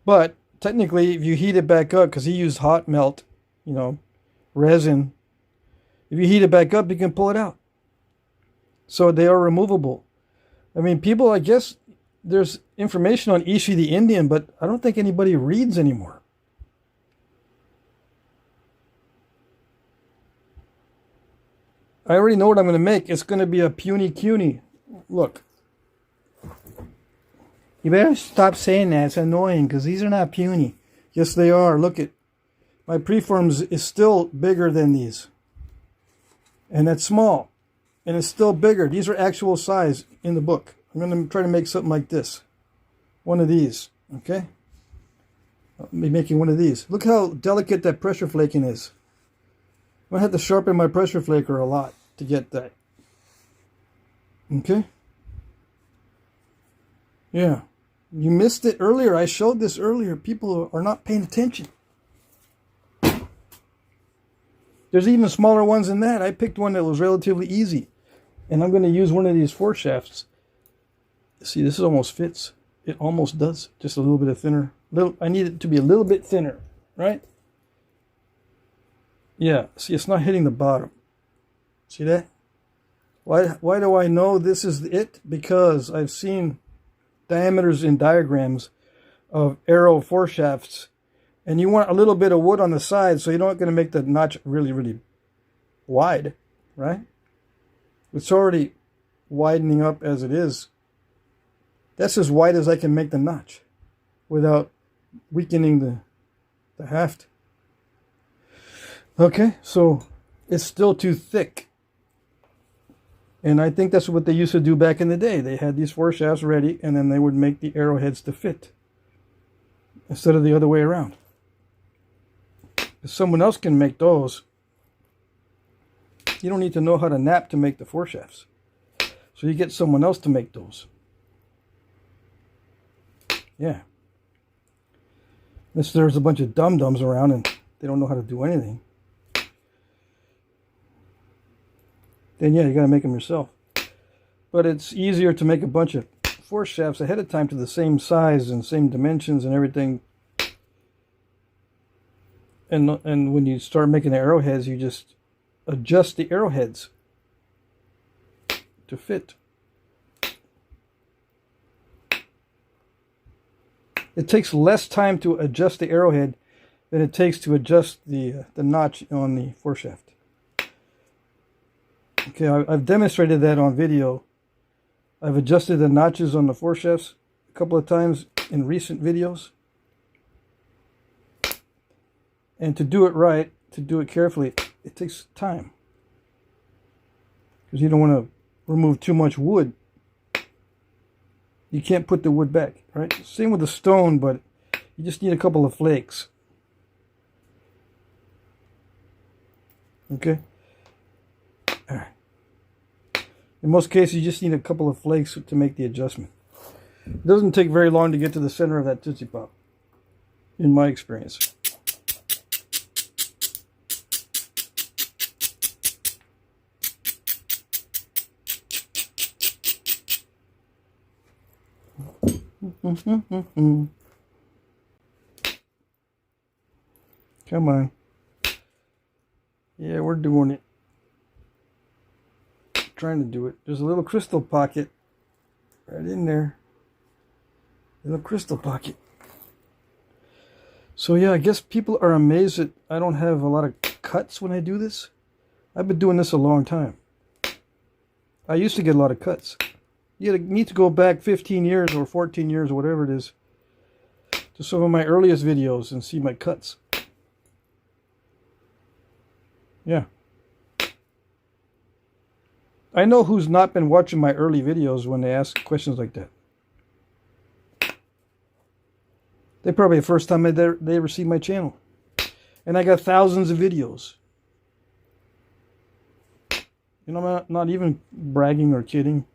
But technically, if you heat it back up, because he used hot melt, resin, if you heat it back up, you can pull it out. So they are removable. I mean, people, I guess there's information on Ishi the Indian, but I don't think anybody reads anymore. I already know what I'm going to make. It's going to be a puny cuny. Look. You better stop saying that. It's annoying because these are not puny. Yes, they are. Look at my preforms is still bigger than these. And that's small. And it's still bigger. These are actual size in the book. I'm going to try to make something like this. One of these. Okay? I'll be making one of these. Look how delicate that pressure flaking is. I'm going to have to sharpen my pressure flaker a lot to get that. Okay? Yeah. You missed it earlier. I showed this earlier. People are not paying attention. There's even smaller ones than that. I picked one that was relatively easy. And I'm going to use one of these foreshafts. See, this almost fits. It almost does. Just a little bit of thinner. I need it to be a little bit thinner, right? Yeah, see, it's not hitting the bottom. See that? Why do I know this is it? Because I've seen diameters in diagrams of arrow foreshafts, and you want a little bit of wood on the side, so you're not going to make the notch really, really wide, right? It's already widening up as it is. That's as wide as I can make the notch without weakening the haft. Okay, so it's still too thick. And I think that's what they used to do back in the day. They had these foreshafts ready, and then they would make the arrowheads to fit instead of the other way around. If someone else can make those, you don't need to know how to knap to make the foreshafts. So you get someone else to make those. Yeah. Unless there's a bunch of dum-dums around and they don't know how to do anything. Then yeah, you got to make them yourself. But it's easier to make a bunch of foreshafts ahead of time to the same size and same dimensions and everything. And when you start making the arrowheads, you just adjust the arrowheads to fit. It takes less time to adjust the arrowhead than it takes to adjust the notch on the foreshaft. Okay, I've demonstrated that on video. I've adjusted the notches on the foreshafts a couple of times in recent videos. And to do it right to do it carefully. It takes time. Because you don't want to remove too much wood. You can't put the wood back, right? Same with the stone, but you just need a couple of flakes. Okay? All right. In most cases, you just need a couple of flakes to make the adjustment. It doesn't take very long to get to the center of that Tootsie Pop, in my experience. Come on. Yeah, we're doing it. Trying to do it. There's a little crystal pocket right in there. Little crystal pocket. So yeah, I guess people are amazed that I don't have a lot of cuts when I do this. I've been doing this a long time. I used to get a lot of cuts. You need to go back 15 years or 14 years or whatever it is to some of my earliest videos and see my cuts. Yeah. I know who's not been watching my early videos when they ask questions like that. They probably the first time they ever see my channel. And I got thousands of videos. You know, I'm not even bragging or kidding.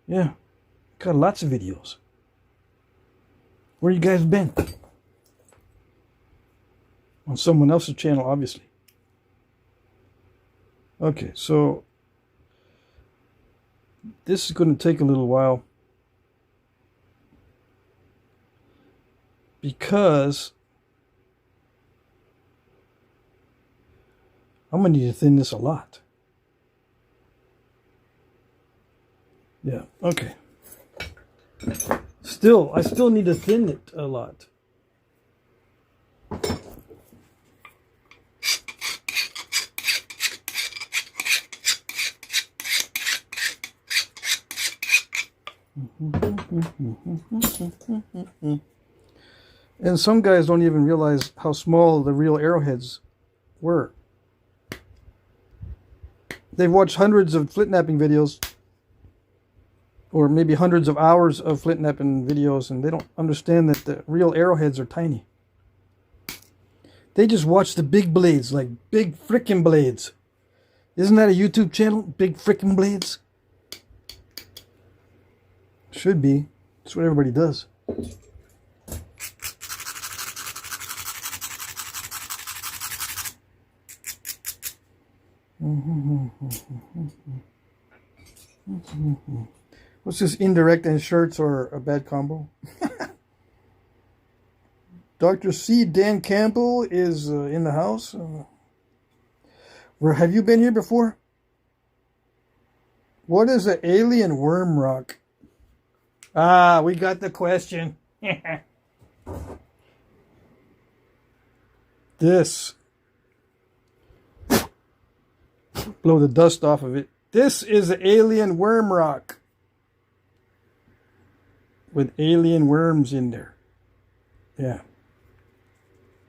Yeah, got lots of videos. Where you guys been? On someone else's channel, obviously. Okay, so this is going to take a little while because I'm going to need to thin this a lot. Yeah, okay. I still need to thin it a lot. And some guys don't even realize how small the real arrowheads were. They've watched hundreds of Flintknapping videos, or maybe hundreds of hours of Flintknapping videos, and they don't understand that the real arrowheads are tiny. They just watch the big blades, like big frickin' blades. Isn't that a YouTube channel? Big frickin' blades? Should be. That's what everybody does. What's this, indirect and shirts or a bad combo? Dr. C. Dan Campbell is in the house. Where have you been here before? What is an alien worm rock? Ah, we got the question. This. Blow the dust off of it. This is an alien worm rock. With alien worms in there. Yeah.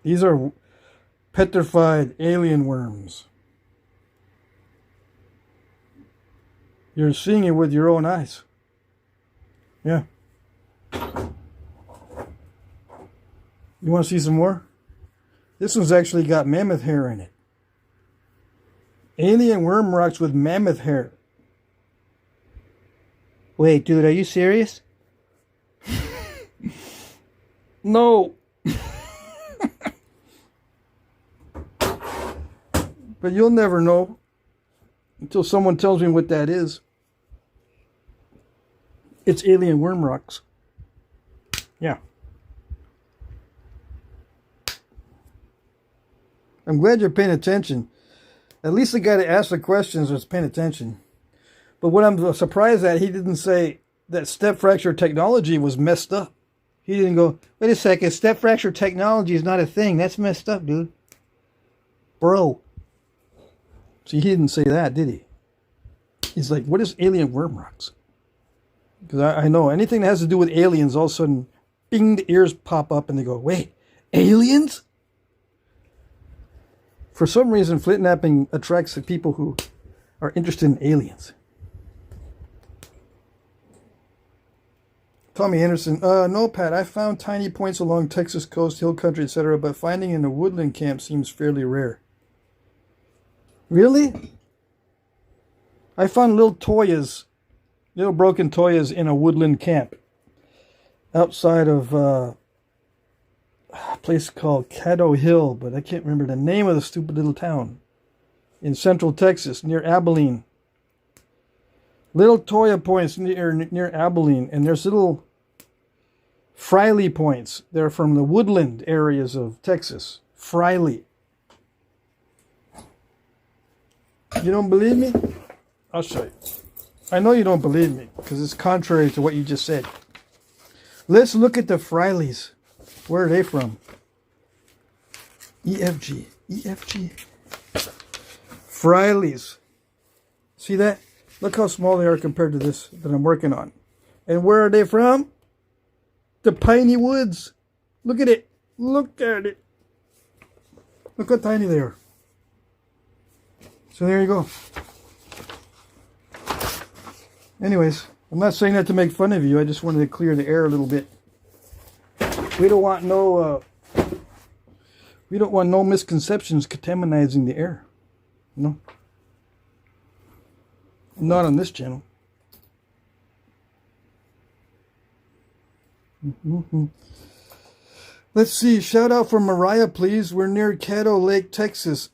These are petrified alien worms. You're seeing it with your own eyes. Yeah. You want to see some more? This one's actually got mammoth hair in it. Alien worm rocks with mammoth hair. Wait, dude, are you serious? No. But you'll never know until someone tells me what that is. It's alien worm rocks. Yeah. I'm glad you're paying attention. At least the guy that asked the questions was paying attention. But what I'm surprised at, he didn't say that step fracture technology was messed up. He didn't go, wait a second, step fracture technology is not a thing. That's messed up, dude. Bro. See, he didn't say that, did he? He's like, what is alien worm rocks? Because I know anything that has to do with aliens, all of a sudden, bing, the ears pop up and they go, wait, aliens? For some reason, Flintknapping attracts the people who are interested in aliens. Tommy Anderson, no, Pat, I found tiny points along Texas coast, hill country, etc., but finding in a woodland camp seems fairly rare. Really? I found little toyas, little broken toyas in a woodland camp outside of a place called Caddo Hill, but I can't remember the name of the stupid little town in central Texas near Abilene. Little Toya points near Abilene, and there's little Friley points. They're from the woodland areas of Texas. Friley. You don't believe me? I'll show you. I know you don't believe me because it's contrary to what you just said. Let's look at the Frileys. Where are they from? EFG. EFG. Frileys. See that? Look how small they are compared to this that I'm working on. And where are they from? The Piney Woods. Look at it. Look at it. Look how tiny they are. So there you go. Anyways, I'm not saying that to make fun of you. I just wanted to clear the air a little bit. We don't want no misconceptions contaminating the air. No. Not on this channel. Let's see. Shout out for Mariah, please. We're near Caddo Lake, Texas.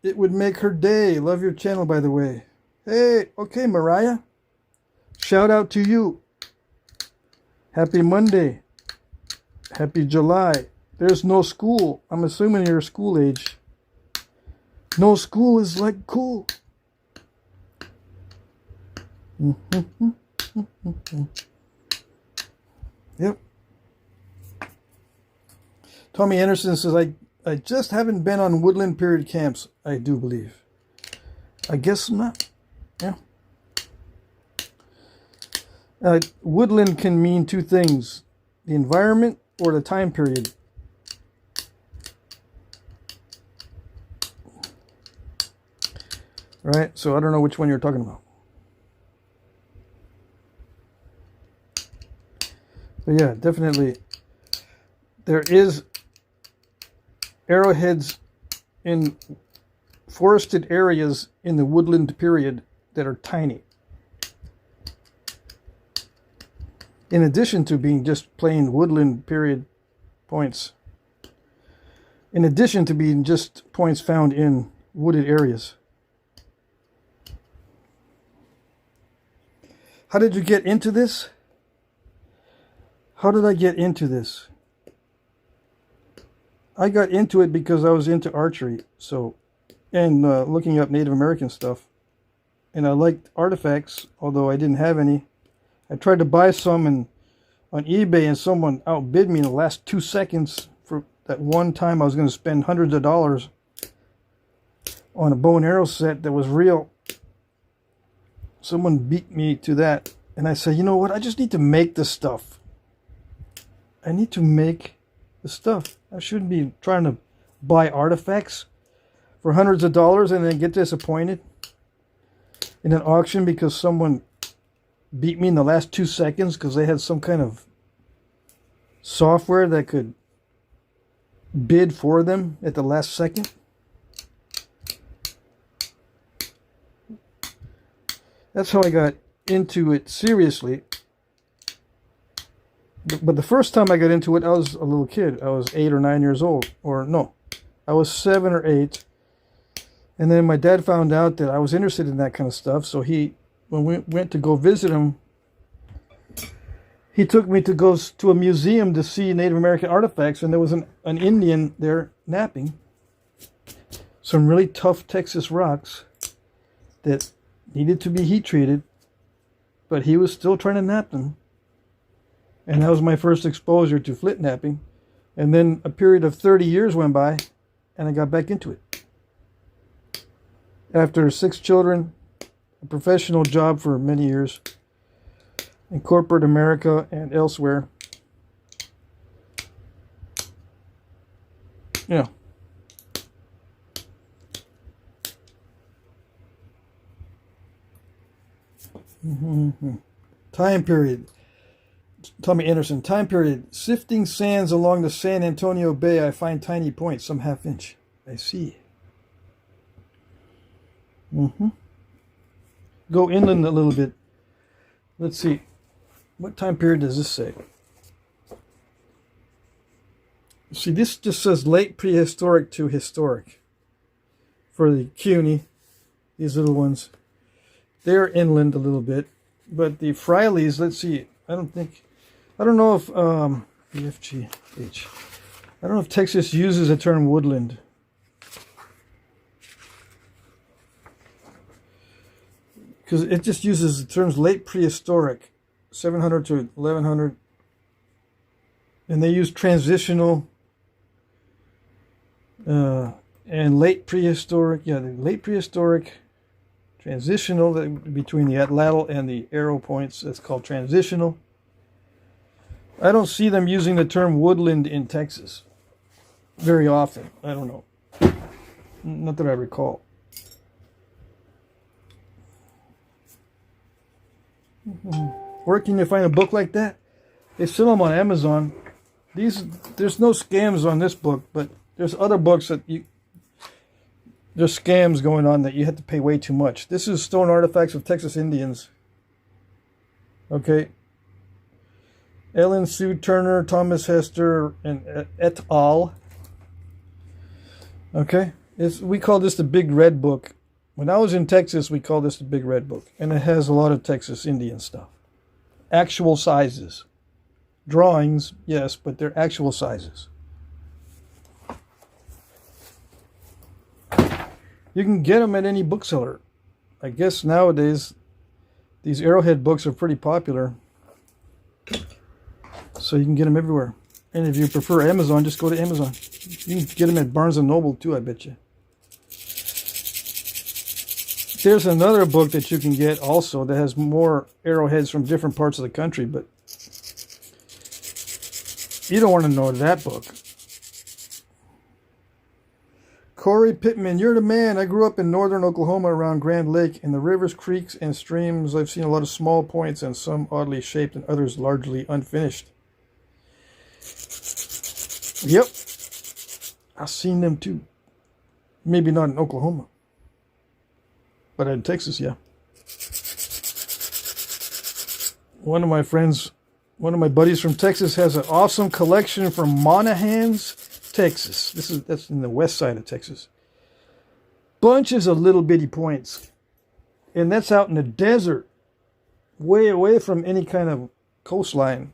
It would make her day. Love your channel, by the way. Hey, okay, Mariah. Shout out to you. Happy Monday. Happy July. There's no school. I'm assuming you're school age. No school is like cool. Yep. Tommy Anderson says, I just haven't been on woodland period camps, I do believe. I guess not. Yeah. Woodland can mean two things. The environment or the time period. Right? So I don't know which one you're talking about. But yeah, definitely there is arrowheads in forested areas in the woodland period that are tiny. In addition to being just plain woodland period points. In addition to being just points found in wooded areas. How did you get into this? How did I get into this? I got into it because I was into archery, and looking up Native American stuff. And I liked artifacts, although I didn't have any. I tried to buy some on eBay, and someone outbid me in the last 2 seconds. For that one time I was going to spend hundreds of dollars on a bow and arrow set that was real. Someone beat me to that. And I said, you know what? I just need to make this stuff. I need to make the stuff. I shouldn't be trying to buy artifacts for hundreds of dollars and then get disappointed in an auction because someone beat me in the last 2 seconds because they had some kind of software that could bid for them at the last second. That's how I got into it seriously. But the first time I got into it, I was a little kid. I was 8 or 9 years old. Or no, I was 7 or 8. And then my dad found out that I was interested in that kind of stuff. So when we went to go visit him, he took me to go to a museum to see Native American artifacts. And there was an Indian there knapping some really tough Texas rocks that needed to be heat treated. But he was still trying to knap them. And that was my first exposure to Flintknapping. And then a period of 30 years went by, and I got back into it. After 6 children, a professional job for many years, in corporate America and elsewhere. Yeah. Time period. Tommy Anderson. Time period. Sifting sands along the San Antonio Bay, I find tiny points, some half-inch. I see. Go inland a little bit. Let's see. What time period does this say? See, this just says late prehistoric to historic. For the CUNY, these little ones. They're inland a little bit. But the Frileys, let's see. I don't know if EFGH. I don't know if Texas uses the term woodland. Because it just uses the terms late prehistoric, 700 to 1100. And they use transitional and late prehistoric. Yeah, the late prehistoric, transitional between the atlatl and the arrow points. That's called transitional. I don't see them using the term woodland in Texas very often. I don't know. Not that I recall. Where can you find a book like that? They sell them on Amazon. There's no scams on this book, but there's other books that there's scams going on that you have to pay way too much. This is Stone Artifacts of Texas Indians. Okay. Ellen Sue Turner, Thomas Hester, and et al. Okay. We call this the Big Red Book. When I was in Texas, we called this the Big Red Book. And it has a lot of Texas Indian stuff. Actual sizes. Drawings, yes, but they're actual sizes. You can get them at any bookseller. I guess nowadays, these arrowhead books are pretty popular. So you can get them everywhere. And if you prefer Amazon, just go to Amazon. You can get them at Barnes & Noble too, I bet you. There's another book that you can get also that has more arrowheads from different parts of the country, but you don't want to know that book. Corey Pittman, you're the man. I grew up in northern Oklahoma around Grand Lake. In the rivers, creeks, and streams, I've seen a lot of small points and some oddly shaped and others largely unfinished. Yep. I've seen them too. Maybe not in Oklahoma. But in Texas, yeah. One of my buddies from Texas has an awesome collection from Monahans, Texas. That's in the west side of Texas. Bunches of little bitty points. And that's out in the desert. Way away from any kind of coastline.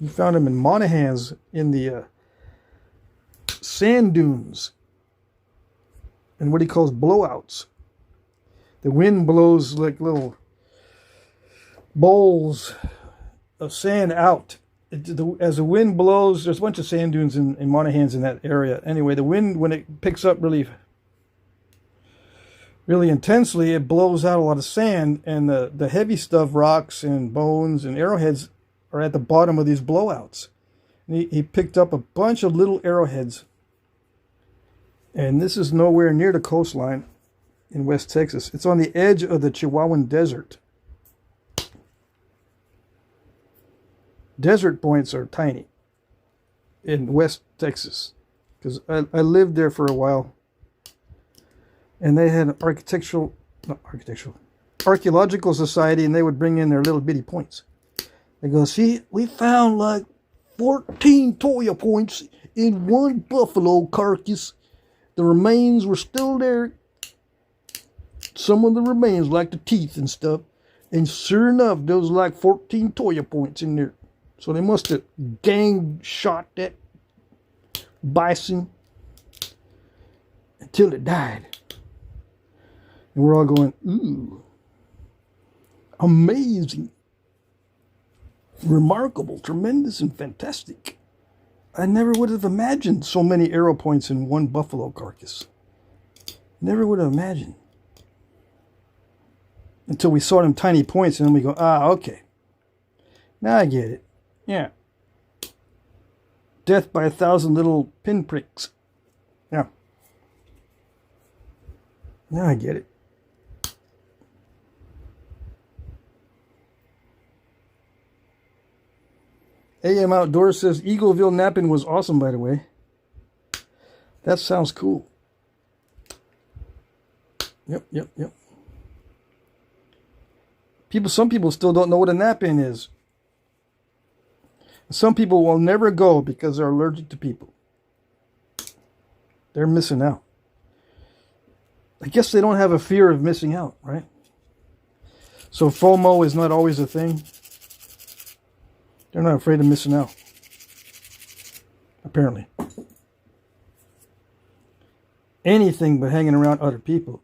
He found them in Monahans in the sand dunes. And what he calls blowouts. The wind blows like little bowls of sand out. As the wind blows, there's a bunch of sand dunes in Monahans in that area. Anyway, the wind, when it picks up really intensely, it blows out a lot of sand, and the heavy stuff, rocks and bones and arrowheads, are at the bottom of these blowouts. And he picked up a bunch of little arrowheads. And this is nowhere near the coastline in West Texas. It's on the edge of the Chihuahuan Desert. Desert points are tiny in West Texas. Because I lived there for a while. And they had an archaeological society, and they would bring in their little bitty points. They go, see, we found like 14 Toya points in one buffalo carcass. The remains were still there. Some of the remains, like the teeth and stuff. And sure enough, there was like 14 Toya points in there. So they must have gang shot that bison until it died. And we're all going, ooh, amazing, remarkable, tremendous, and fantastic. I never would have imagined so many arrow points in one buffalo carcass. Never would have imagined. Until we saw them tiny points, and then we go, okay. Now I get it. Yeah. Death by 1,000 little pinpricks. Yeah. Now I get it. AM Outdoors says Eagleville Knapping was awesome, by the way. That sounds cool. Yep. Some people still don't know what a Knapping is. Some people will never go because they're allergic to people. They're missing out. I guess they don't have a fear of missing out, right? So FOMO is not always a thing. They're not afraid of missing out. Apparently. Anything but hanging around other people.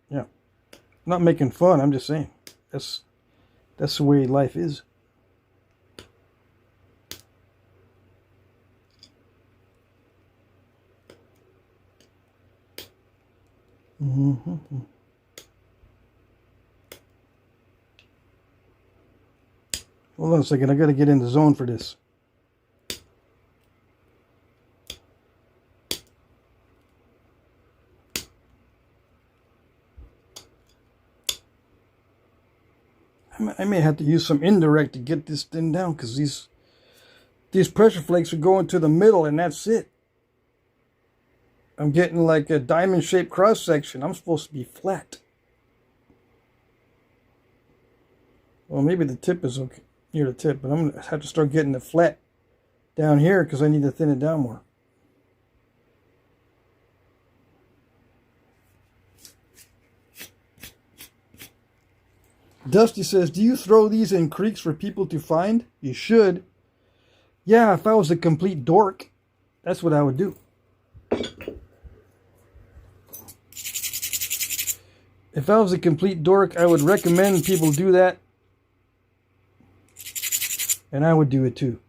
Yeah. I'm not making fun, I'm just saying. That's the way life is. Hold on a second, I gotta get in the zone for this. I may have to use some indirect to get this thing down, because these pressure flakes are going to the middle and that's it. I'm getting like a diamond-shaped cross-section. I'm supposed to be flat. Well, maybe the tip is okay, near the tip, but I'm going to have to start getting it flat down here because I need to thin it down more. Dusty says, do you throw these in creeks for people to find? You should. Yeah, if I was a complete dork, that's what I would do. If I was a complete dork, I would recommend people do that. And I would do it too.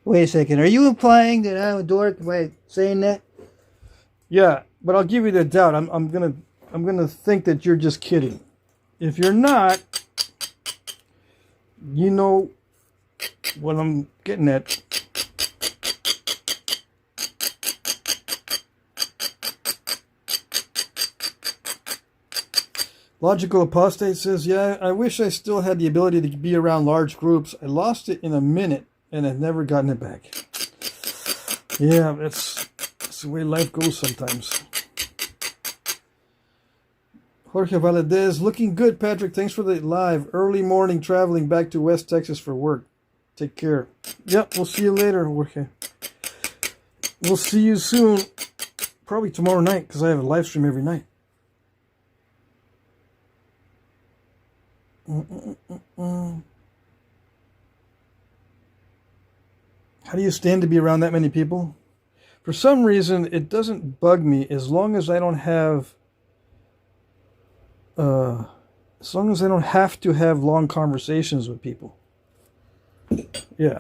Wait a second, are you implying that I'm a dork by saying that? Yeah, but I'll give you the doubt. I'm gonna think that you're just kidding. If you're not, you know what I'm getting at. Logical Apostate says, yeah, I wish I still had the ability to be around large groups. I lost it in a minute and I've never gotten it back. Yeah, that's the way life goes sometimes. Jorge Valadez, looking good, Patrick. Thanks for the live. Early morning traveling back to West Texas for work. Take care. Yep, we'll see you later, Jorge. We'll see you soon. Probably tomorrow night because I have a live stream every night. How do you stand to be around that many people? For some reason, it doesn't bug me as long as I don't have, as long as I don't have to have long conversations with people. Yeah,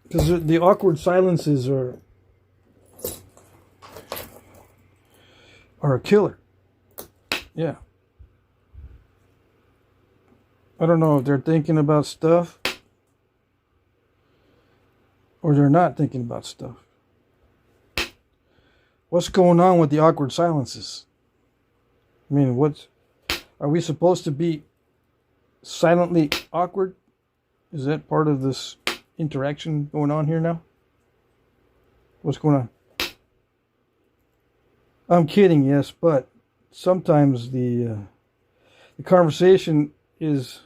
because the awkward silences are a killer. Yeah. I don't know if they're thinking about stuff or they're not thinking about stuff. What's going on with the awkward silences? I mean, are we supposed to be silently awkward? Is that part of this interaction going on here now? What's going on? I'm kidding, yes, but sometimes the conversation is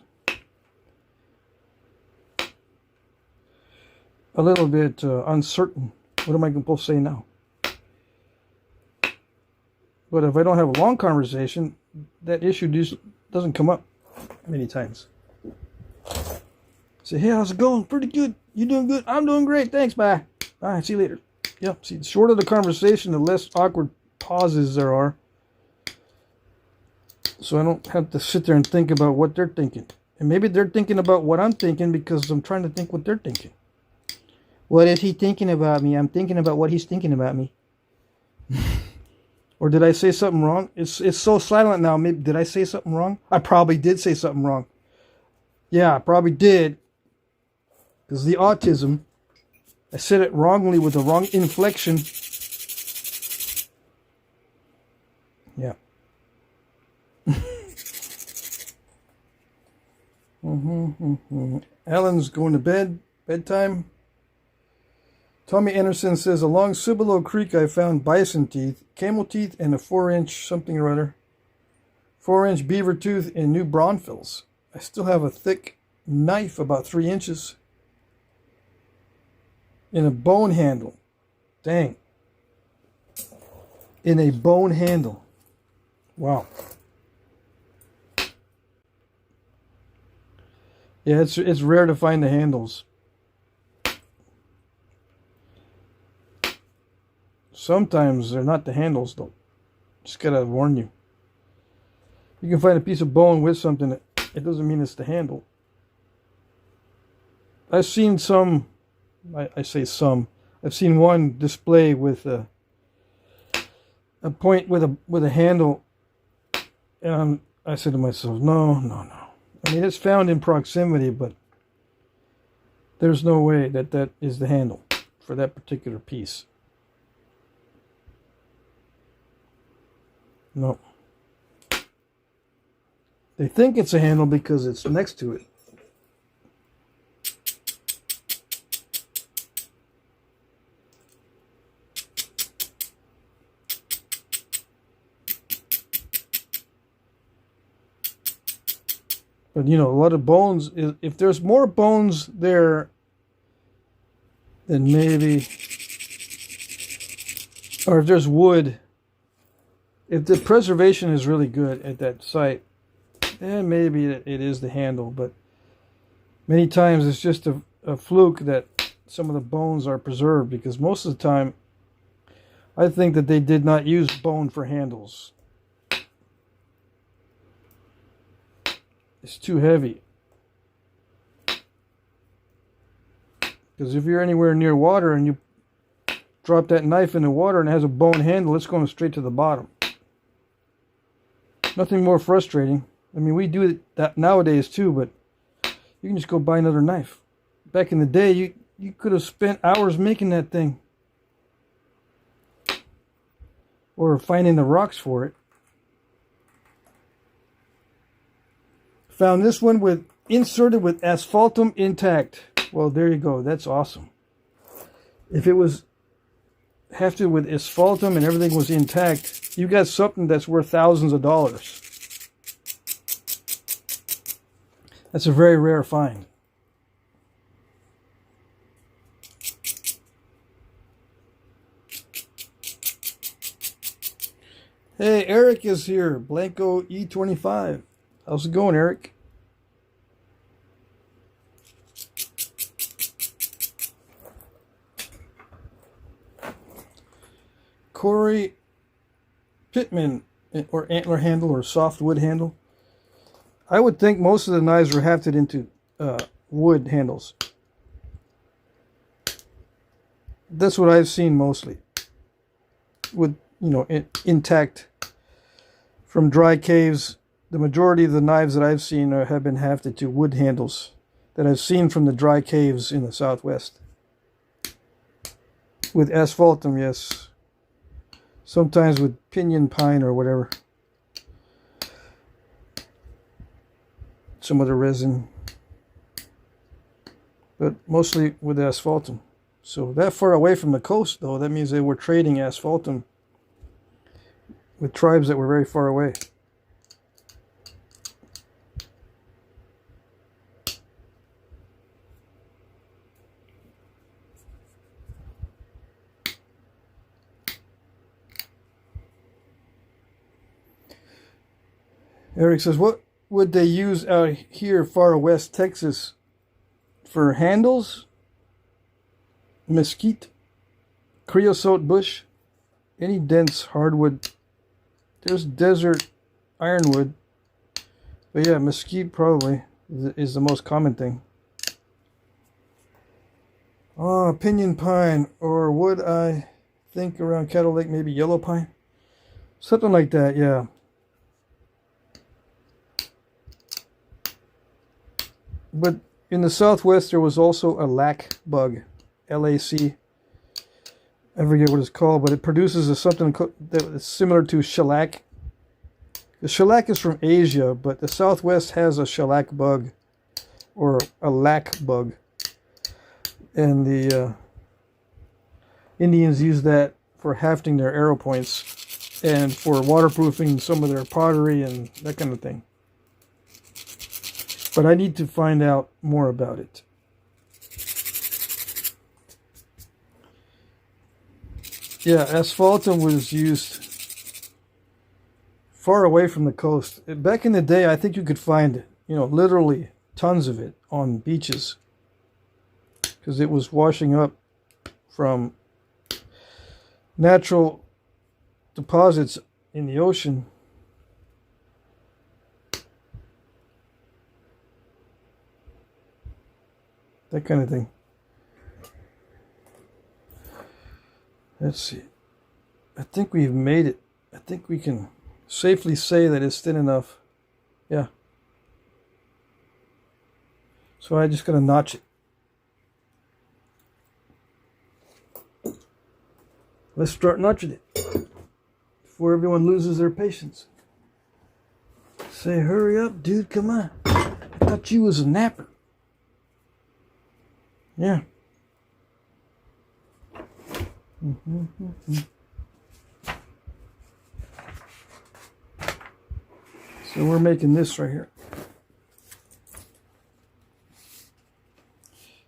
a little bit uncertain. What am I supposed to say now? But if I don't have a long conversation, that issue just doesn't come up many times. Say, hey, how's it going? Pretty good. You doing good? I'm doing great. Thanks. Bye. All right. See you later. Yep. See, the shorter the conversation, the less awkward pauses there are. So I don't have to sit there and think about what they're thinking. And maybe they're thinking about what I'm thinking because I'm trying to think what they're thinking. What is he thinking about me? I'm thinking about what he's thinking about me. Or did I say something wrong? It's so silent now. Maybe did I say something wrong? I probably did say something wrong. Yeah, I probably did. Because the autism, I said it wrongly with the wrong inflection. Yeah. Alan's going to bed. Bedtime. Tommy Anderson says, along Cibolo Creek I found bison teeth, camel teeth, and a 4-inch something or other. 4-inch beaver tooth and new bronfills. I still have a thick knife about 3 inches. In a bone handle. Dang. In a bone handle. Wow. Yeah, it's rare to find the handles. Sometimes they're not the handles though. Just gotta warn you. You can find a piece of bone with something. It doesn't mean it's the handle. I've seen some. I say some. I've seen one display with a point with a handle, and I said to myself, no. I mean, it's found in proximity, but there's no way that is the handle for that particular piece. No. They think it's a handle because it's next to it. But, you know, a lot of bones, if there's more bones there, then maybe, or if there's wood, if the preservation is really good at that site, then maybe it is the handle. But many times it's just a fluke that some of the bones are preserved, because most of the time I think that they did not use bone for handles. It's too heavy. Because if you're anywhere near water and you drop that knife in the water and it has a bone handle, it's going straight to the bottom. Nothing more frustrating. I mean, we do that nowadays too, but you can just go buy another knife. Back in the day, you could have spent hours making that thing. Or finding the rocks for it. Found this one inserted with asphaltum intact. Well, there you go. That's awesome. If it was hefted with asphaltum and everything was intact, you got something that's worth thousands of dollars. That's a very rare find. Hey, Eric is here. Blanco E25. How's it going, Eric? Corey Pittman, or antler handle, or soft wood handle. I would think most of the knives were hafted into wood handles. That's what I've seen mostly. With, you know, intact from dry caves. The majority of the knives that I've seen have been hafted to wood handles that I've seen from the dry caves in the Southwest. With asphaltum, yes. Sometimes with pinyon pine or whatever. Some other resin. But mostly with asphaltum. So that far away from the coast, though, that means they were trading asphaltum with tribes that were very far away. Eric says, what would they use out here far west Texas for handles? Mesquite, creosote bush, any dense hardwood. There's desert ironwood. But yeah, mesquite probably is the most common thing. Oh, pinyon pine, or wood, I think around Cattle Lake, maybe yellow pine. Something like that, yeah. But in the Southwest, there was also a lac bug, L-A-C. I forget what it's called, but it produces something that is similar to shellac. The shellac is from Asia, but the Southwest has a shellac bug or a lac bug. And the Indians use that for hafting their arrow points and for waterproofing some of their pottery and that kind of thing. But I need to find out more about it. Yeah, asphaltum was used far away from the coast. Back in the day, I think you could find, literally tons of it on beaches, because it was washing up from natural deposits in the ocean. That kind of thing. Let's see. I think we've made it. I think we can safely say that it's thin enough. Yeah. So I just gotta notch it. Let's start notching it before everyone loses their patience. Say, hurry up, dude, come on. I thought you was a napper. Yeah. So we're making this right here.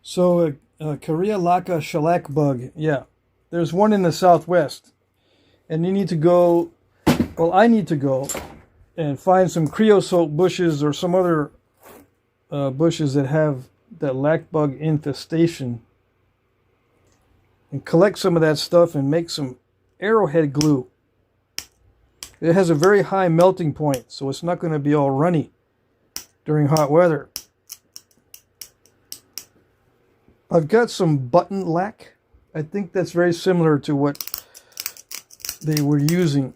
So Korea Laka shellac bug. Yeah. There's one in the southwest. And you need to go, well, I need to go and find some creosote bushes or some other bushes that have that lac bug infestation, and collect some of that stuff and make some arrowhead glue. It has a very high melting point, so it's not going to be all runny during hot weather. I've got some button lac. I think that's very similar to what they were using.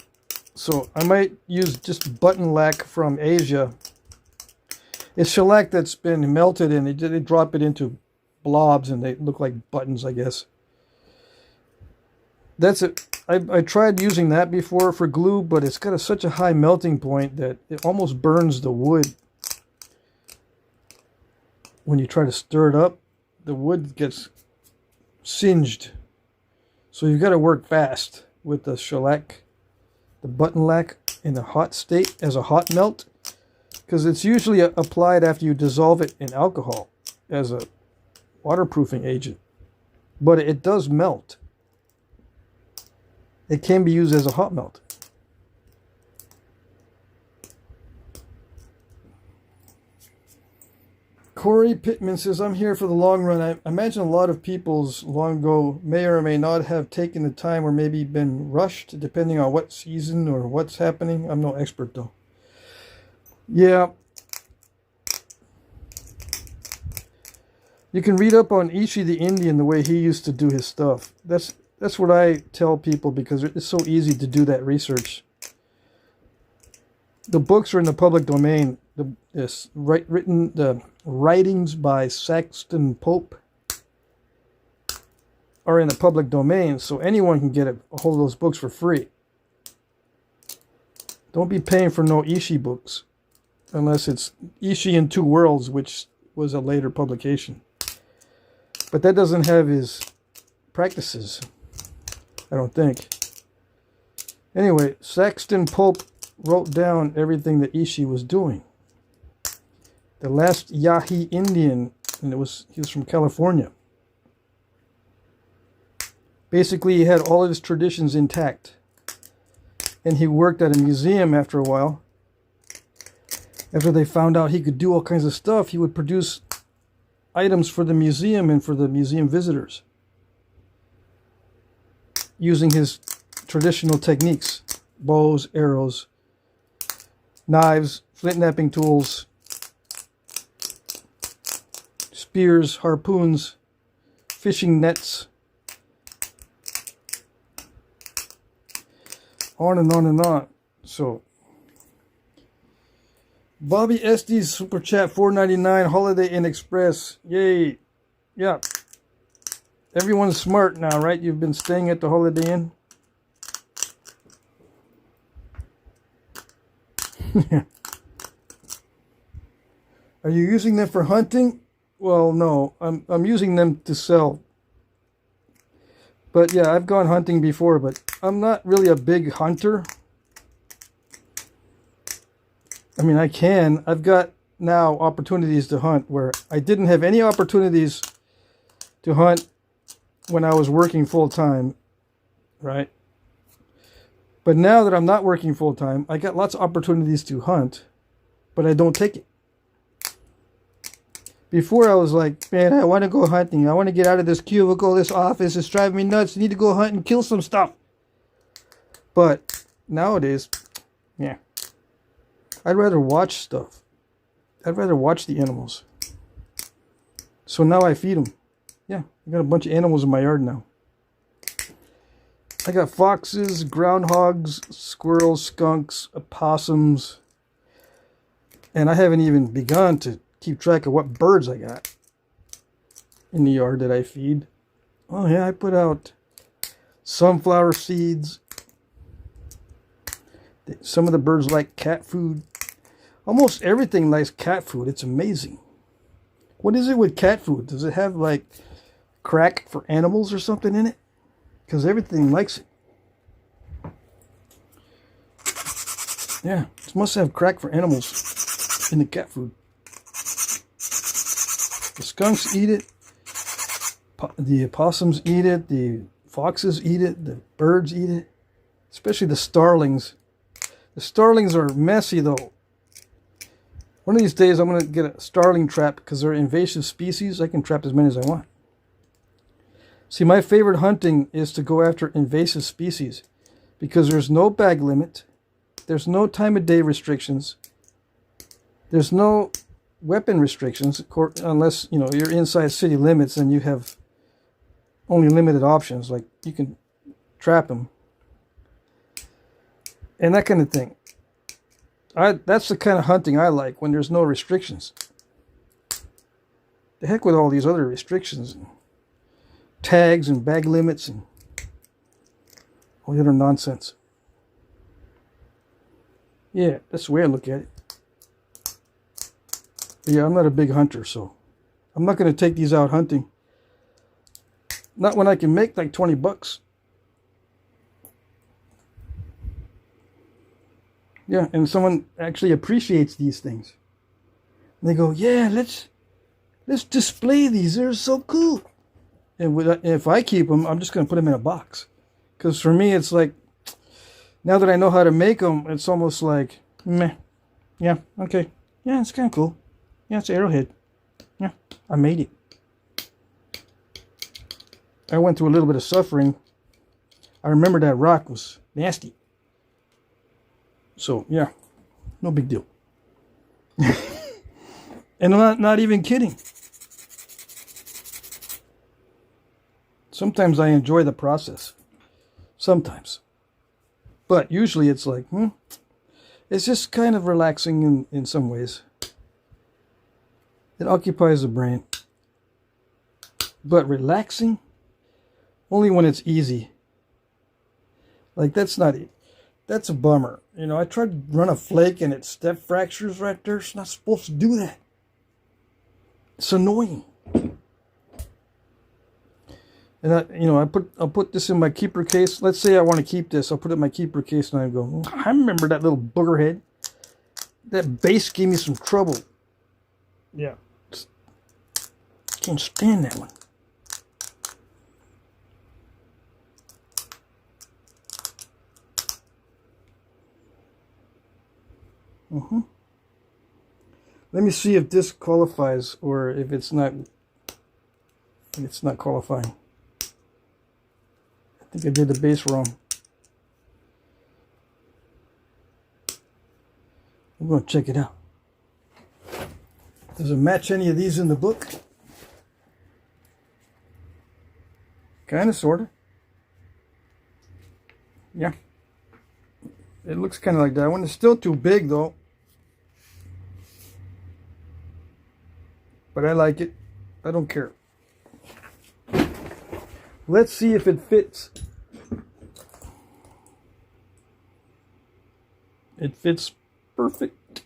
So I might use just button lac from Asia. It's shellac that's been melted, and they drop it into blobs and they look like buttons, I guess. That's it. I tried using that before for glue, but it's got such a high melting point that it almost burns the wood. When you try to stir it up, the wood gets singed. So you've got to work fast with the shellac, the button lac in a hot state as a hot melt, because it's usually applied after you dissolve it in alcohol as a waterproofing agent. But it does melt. It can be used as a hot melt. Corey Pittman says, I'm here for the long run. I imagine a lot of people's long ago may or may not have taken the time or maybe been rushed, depending on what season or what's happening. I'm no expert, though. Yeah. You can read up on Ishi the Indian, the way he used to do his stuff. That's what I tell people, because it's so easy to do that research. The books are in the public domain. The writings by Saxton Pope are in the public domain, so anyone can get a hold of those books for free. Don't be paying for no Ishi books, unless it's Ishi in Two Worlds, which was a later publication. But that doesn't have his practices, I don't think. Anyway, Saxton Pope wrote down everything that Ishi was doing. The last Yahi Indian, and he was from California. Basically, he had all of his traditions intact. And he worked at a museum after a while. After they found out he could do all kinds of stuff, he would produce items for the museum and for the museum visitors, using his traditional techniques: bows, arrows, knives, flint-knapping tools, spears, harpoons, fishing nets, on and on and on. So, Bobby Estes Super Chat $4.99, Holiday Inn Express. Yay. Yeah. Everyone's smart now, right? You've been staying at the Holiday Inn? Are you using them for hunting? Well, no, I'm using them to sell. But yeah, I've gone hunting before, but I'm not really a big hunter. I mean, I can. I've got now opportunities to hunt where I didn't have any opportunities to hunt when I was working full time, right? But now that I'm not working full time, I got lots of opportunities to hunt, but I don't take it. Before I was like, man, I want to go hunting. I want to get out of this cubicle, this office. It's driving me nuts. I need to go hunt and kill some stuff. But nowadays, yeah, I'd rather watch stuff. I'd rather watch the animals. So now I feed them. Yeah, I got a bunch of animals in my yard now. I got foxes, groundhogs, squirrels, skunks, opossums. And I haven't even begun to keep track of what birds I got in the yard that I feed. Oh yeah, I put out sunflower seeds. Some of the birds like cat food. Almost everything likes cat food. It's amazing. What is it with cat food? Does it have like crack for animals or something in it? Because everything likes it. Yeah, it must have crack for animals in the cat food. The skunks eat it. The opossums eat it. The foxes eat it. The birds eat it. Especially the starlings. The starlings are messy though. One of these days I'm going to get a starling trap because they're invasive species. I can trap as many as I want. See, my favorite hunting is to go after invasive species because there's no bag limit. There's no time of day restrictions. There's no weapon restrictions, unless you're inside city limits and you have only limited options, like you can trap them and that kind of thing. That's the kind of hunting I like, when there's no restrictions. The heck with all these other restrictions and tags and bag limits and all the other nonsense. Yeah, that's the way I look at it. Yeah, I'm not a big hunter, so I'm not going to take these out hunting. Not when I can make like 20 bucks. Yeah, and someone actually appreciates these things. And they go, yeah, let's display these. They're so cool. And if I keep them, I'm just going to put them in a box. Because for me, it's like, now that I know how to make them, it's almost like, meh. Yeah, okay. Yeah, it's kind of cool. Yeah, it's arrowhead. Yeah, I made it. I went through a little bit of suffering. I remember that rock was nasty. So, yeah, no big deal. And I'm not even kidding. Sometimes I enjoy the process. Sometimes. But usually it's like, it's just kind of relaxing in some ways. It occupies the brain. But relaxing? Only when it's easy. Like, that's a bummer. I tried to run a flake and it step fractures right there. It's not supposed to do that. It's annoying. And I'll put this in my keeper case. Let's say I want to keep this. I'll put it in my keeper case and I go, I remember that little booger head. That base gave me some trouble. Yeah. Can't stand that one. Let me see if this qualifies or if it's not qualifying. I think I did the base wrong. I'm going to check it out. Does it match any of these in the book? Kind of, sort of. Yeah. It looks kind of like that one. It's still too big though. But I like it. I don't care. Let's see if it fits. It fits perfect.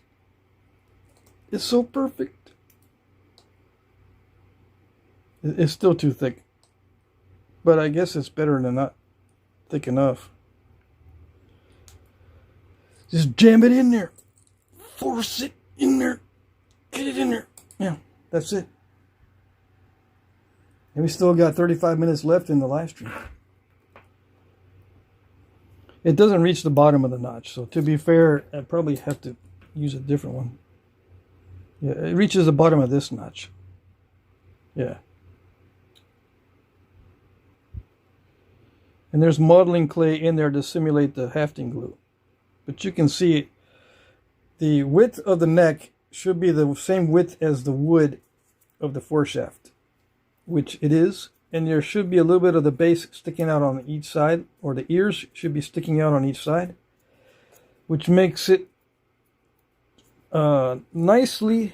It's so perfect. It's still too thick. But I guess it's better than not thick enough. Just jam it in there. Force it in there. Get it in there. Yeah, that's it. And we still got 35 minutes left in the live stream. It doesn't reach the bottom of the notch. So to be fair, I probably have to use a different one. Yeah, it reaches the bottom of this notch. Yeah. And there's modeling clay in there to simulate the hafting glue. But you can see the width of the neck should be the same width as the wood of the foreshaft, which it is. And there should be a little bit of the base sticking out on each side, or the ears should be sticking out on each side, which makes it nicely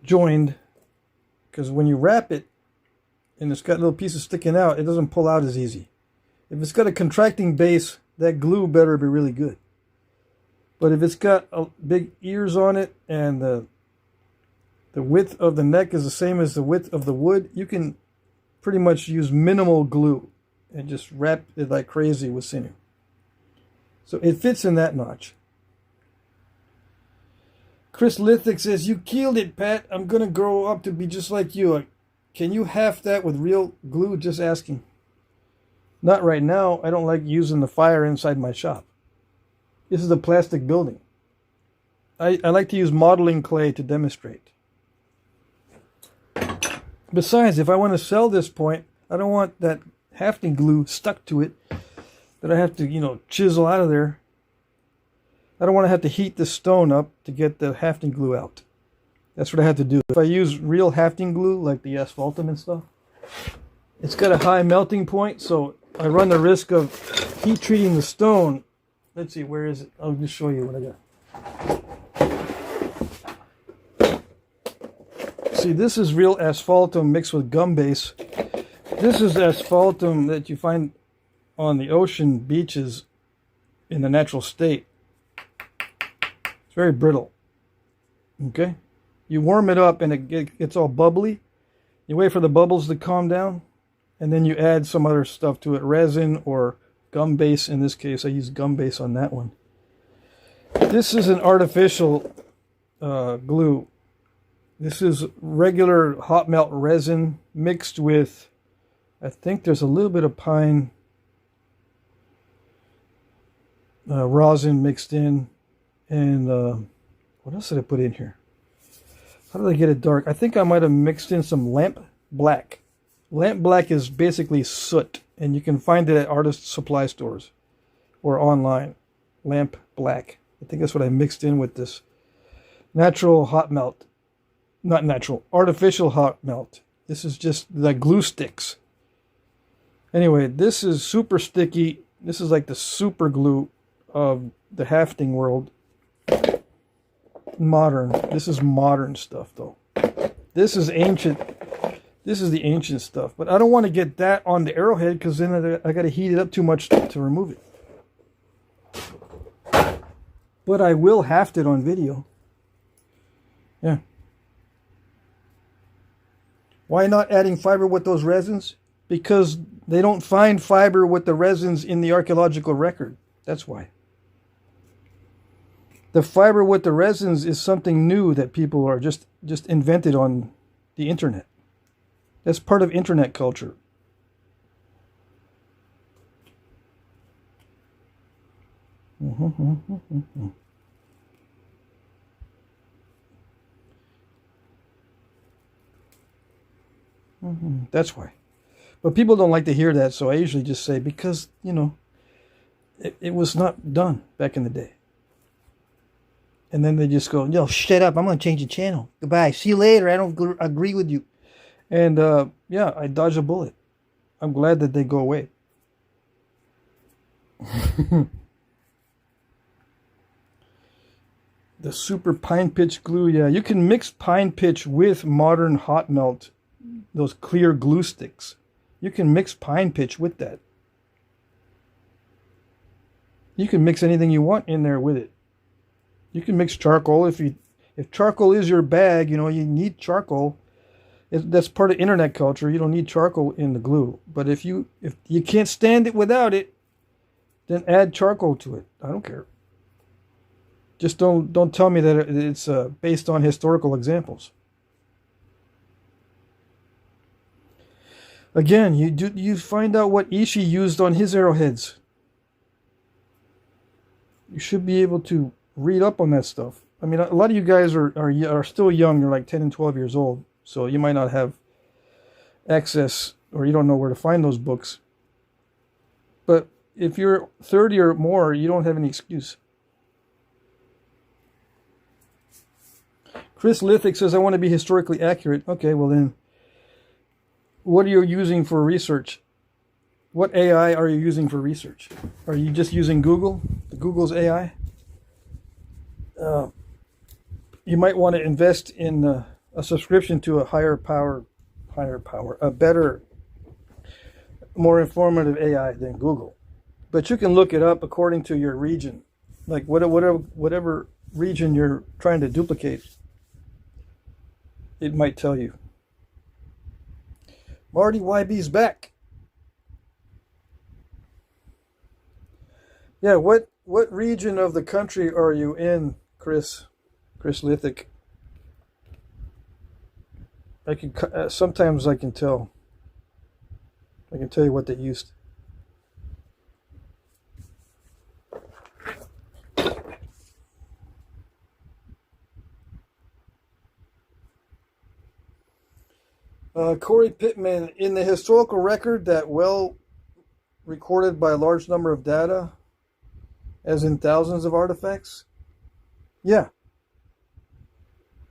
joined, because when you wrap it and it's got little pieces sticking out, it doesn't pull out as easy. If it's got a contracting base, that glue better be really good. But if it's got big ears on it and the width of the neck is the same as the width of the wood, you can pretty much use minimal glue and just wrap it like crazy with sinew. So it fits in that notch. Chris Lithic says, "You killed it, Pat. I'm going to grow up to be just like you. Can you half that with real glue?" Just asking. Not right now. I don't like using the fire inside my shop. This is a plastic building. I like to use modeling clay to demonstrate. Besides, if I want to sell this point, I don't want that hafting glue stuck to it that I have to, chisel out of there. I don't want to have to heat the stone up to get the hafting glue out. That's what I have to do. If I use real hafting glue, like the asphaltum and stuff, it's got a high melting point, so I run the risk of heat treating the stone. Let's see, where is it? I'll just show you what I got. See, this is real asphaltum mixed with gum base. This is asphaltum that you find on the ocean beaches in the natural state. It's very brittle. Okay? You warm it up and it gets all bubbly. You wait for the bubbles to calm down, and then you add some other stuff to it, resin or gum base. In this case, I use gum base on that one. This is an artificial glue. This is regular hot melt resin mixed with, I think there's a little bit of pine rosin mixed in. And what else did I put in here? How did I get it dark? I think I might have mixed in some lamp black. Lamp black is basically soot, and you can find it at artist supply stores or online. Lamp black. I think that's what I mixed in with this natural hot melt. Not natural, artificial hot melt. This is just the glue sticks. Anyway, this is super sticky. This is like the super glue of the hafting world. Modern. This is modern stuff, though. This is ancient. This is the ancient stuff. But I don't want to get that on the arrowhead, because then I got to heat it up too much to remove it. But I will haft it on video. Yeah. Why not adding fiber with those resins? Because they don't find fiber with the resins in the archaeological record. That's why. The fiber with the resins is something new that people are just invented on the internet. That's part of internet culture. That's why. But people don't like to hear that, so I usually just say, because, it was not done back in the day. And then they just go, "Yo, shut up, I'm going to change the channel. Goodbye. See you later. I don't agree with you." And, yeah, I dodged a bullet. I'm glad that they go away. The super pine pitch glue. Yeah, you can mix pine pitch with modern hot melt. Those clear glue sticks. You can mix pine pitch with that. You can mix anything you want in there with it. You can mix charcoal if charcoal is your bag, you need charcoal. That's part of internet culture. You don't need charcoal in the glue. But if you can't stand it without it, then add charcoal to it. I don't care. Just don't tell me that it's based on historical examples. Again, you find out what Ishii used on his arrowheads. You should be able to read up on that stuff. I mean, a lot of you guys are still young. You're like 10 and 12 years old, so you might not have access, or you don't know where to find those books. But if you're 30 or more, you don't have any excuse. Chris Lithic says, I want to be historically accurate. Okay, well then, what are you using for research? What AI are you using for research? Are you just using Google? Google's AI? You might want to invest in a subscription to a a better, more informative AI than Google. But you can look it up according to your region, like whatever region you're trying to duplicate. It might tell you. Marty YB's back. Yeah, what region of the country are you in, Chris Lithic? I can sometimes I can tell. I can tell you what they used. Corey Pittman, in the historical record that well recorded by a large number of data, as in thousands of artifacts? Yeah.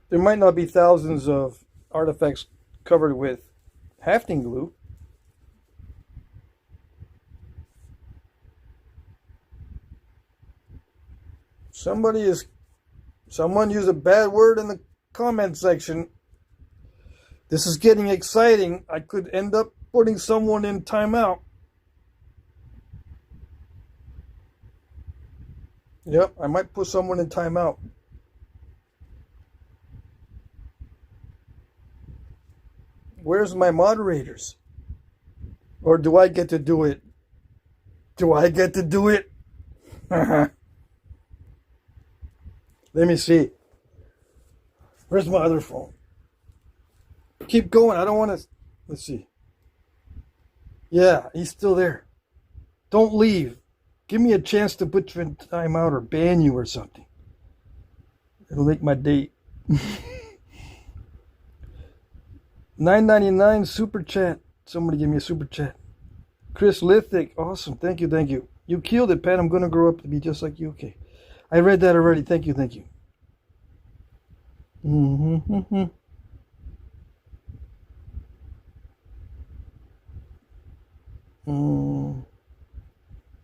There might not be thousands of artifacts covered with hafting glue. Someone use a bad word in the comment section. This is getting exciting. I could end up putting someone in timeout. Yep, I might put someone in timeout. Where's my moderators? Or do I get to do it? Do I get to do it? Let me see. Where's my other phone? Keep going. I don't want to. Let's see. Yeah, he's still there. Don't leave. Give me a chance to put you in timeout or ban you or something. It'll make my date. $9.99 super chat. Somebody give me a super chat. Chris Lithic. Awesome. Thank you. Thank you. You killed it, Pat. I'm going to grow up to be just like you. Okay. I read that already. Thank you. Thank you. Mm-hmm.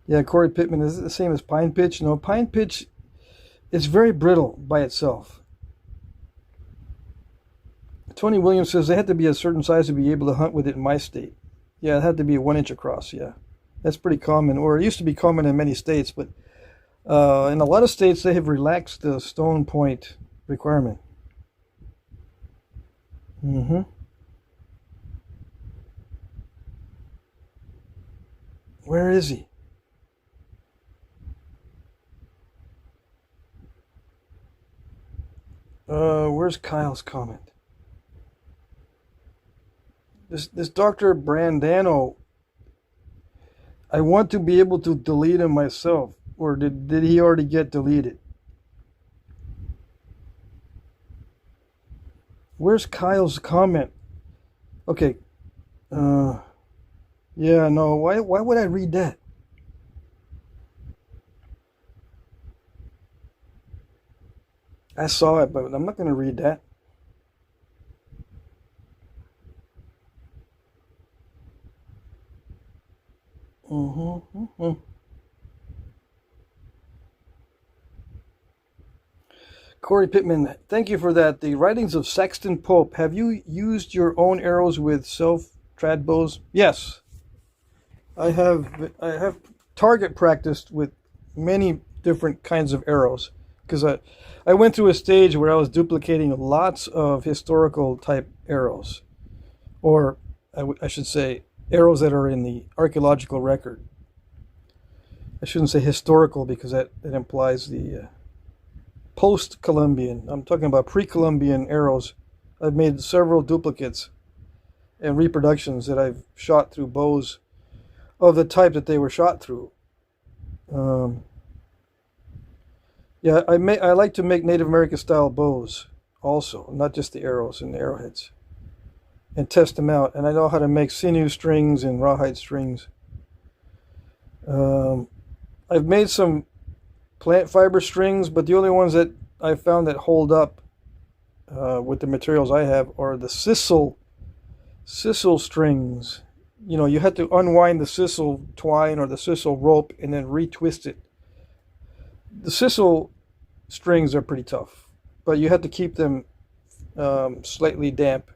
Yeah, Corey Pittman, is it the same as pine pitch? No, pine pitch is very brittle by itself. Tony Williams says they had to be a certain size to be able to hunt with it in my state. Yeah, it had to be 1 inch across, yeah. That's pretty common, or it used to be common in many states, but in a lot of states they have relaxed the stone point requirement. Mm-hmm. Where is he? Where's Kyle's comment? This Dr. Brandano, I want to be able to delete him myself. Or did he already get deleted? Where's Kyle's comment? Okay. Yeah, no, why would I read that? I saw it, but I'm not going to read that. Corey Pittman, thank you for that. The writings of Sexton Pope. Have you used your own arrows with self-trad bows? Yes. I have target practiced with many different kinds of arrows because I went through a stage where I was duplicating lots of historical type arrows. or I should say arrows that are in the archaeological record. I shouldn't say historical because that implies the post-Columbian. I'm talking about pre-Columbian arrows. I've made several duplicates and reproductions that I've shot through bows of the type that they were shot through. Yeah, I like to make Native American style bows also, not just the arrows and the arrowheads, and test them out. And I know how to make sinew strings and rawhide strings. I've made some plant fiber strings, but the only ones that I found that hold up with the materials I have are the sisal strings. You know, you have to unwind the sisal twine or the sisal rope and then retwist it. The sisal strings are pretty tough, but you have to keep them slightly damp.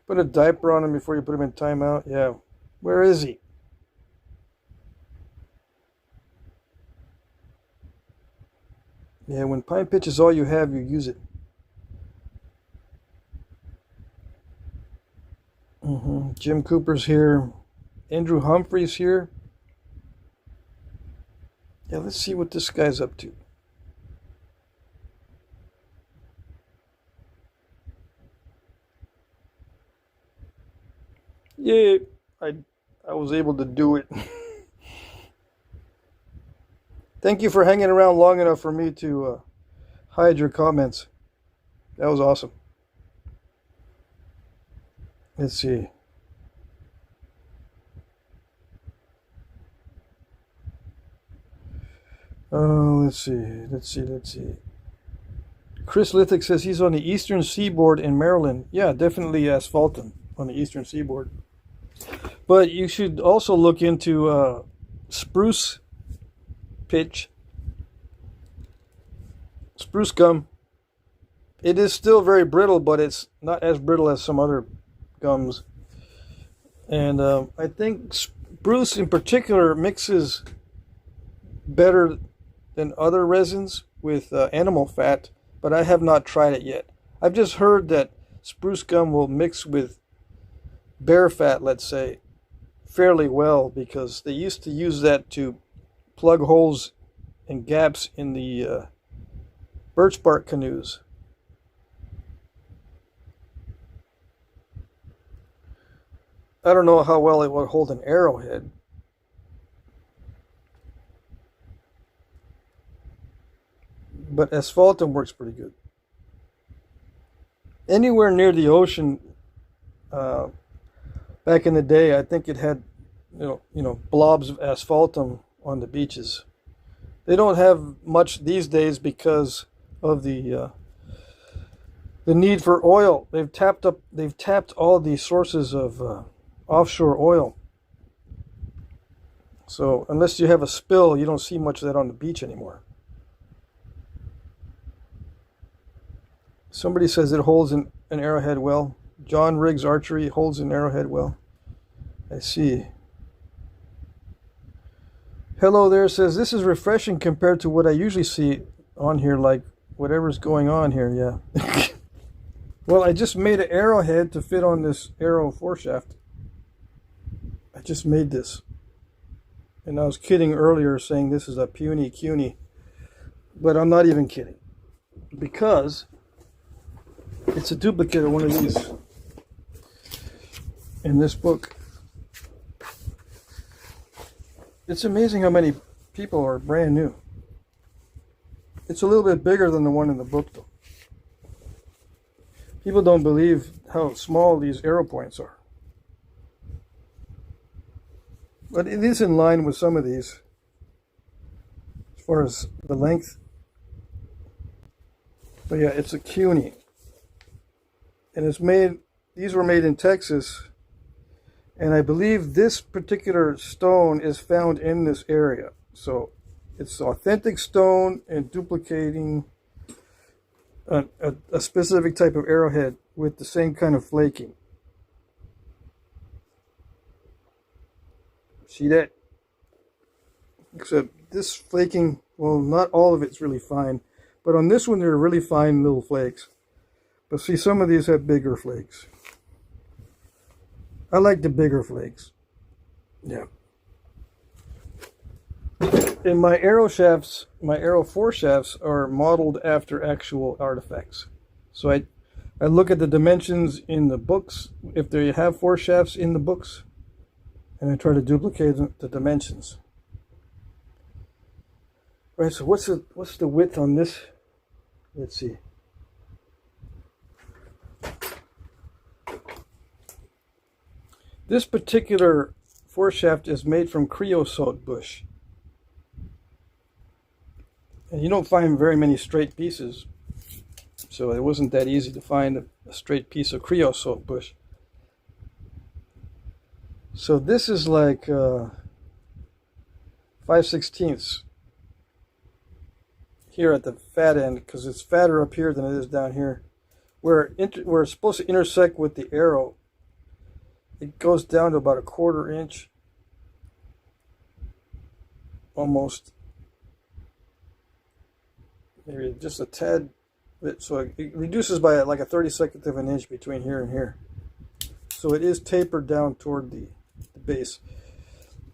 Put a diaper on him before you put him in timeout. Yeah. Where is he? Yeah, when pine pitch is all you have, you use it. Jim Cooper's here. Andrew Humphrey's here. Yeah, let's see what this guy's up to. Yeah, I was able to do it. Thank you for hanging around long enough for me to hide your comments. That was awesome. Let's see. Let's see. Chris Lithick says he's on the eastern seaboard in Maryland. Yeah, definitely asphaltum on the eastern seaboard. But you should also look into spruce pitch, spruce gum. It is still very brittle, but it's not as brittle as some other gums. And I think spruce in particular mixes better than other resins with animal fat, but I have not tried it yet. I've just heard that spruce gum will mix with bear fat, let's say, fairly well, because they used to use that to plug holes and gaps in the birch bark canoes. I don't know how well it would hold an arrowhead. But asphaltum works pretty good. Anywhere near the ocean, back in the day, I think it had, blobs of asphaltum on the beaches. They don't have much these days because of the need for oil. They've tapped all the sources of offshore oil. So unless you have a spill, you don't see much of that on the beach anymore. Somebody says it holds an arrowhead well. John Riggs Archery holds an arrowhead well. I see. Hello there says, this is refreshing compared to what I usually see on here, like whatever's going on here, yeah. Well, I just made an arrowhead to fit on this arrow foreshaft. I just made this. And I was kidding earlier saying this is a puny cuny. But I'm not even kidding. Because it's a duplicate of one of these in this book. It's amazing how many people are brand new. It's a little bit bigger than the one in the book, though. People don't believe how small these arrow points are. But it is in line with some of these as far as the length. But yeah, it's a cuny. And these were made in Texas, and I believe this particular stone is found in this area. So it's authentic stone and duplicating a specific type of arrowhead with the same kind of flaking. See that? Except this flaking, well, not all of it's really fine, But on this one, they're really fine little flakes. But see, some of these have bigger flakes. I like the bigger flakes. Yeah. And my arrow shafts, my arrow foreshafts are modeled after actual artifacts. So I look at the dimensions in the books, if they have foreshafts in the books, and I try to duplicate the dimensions. All right, so what's the width on this? Let's see. This particular foreshaft is made from creosote bush. And you don't find very many straight pieces, so it wasn't that easy to find a straight piece of creosote bush. So this is like 5/16 here at the fat end, because it's fatter up here than it is down here. Where it's supposed to intersect with the arrow, it goes down to about 1/4 inch, almost. Maybe just a tad bit, so it reduces by like a 32nd of an inch between here and here. So it is tapered down toward the base.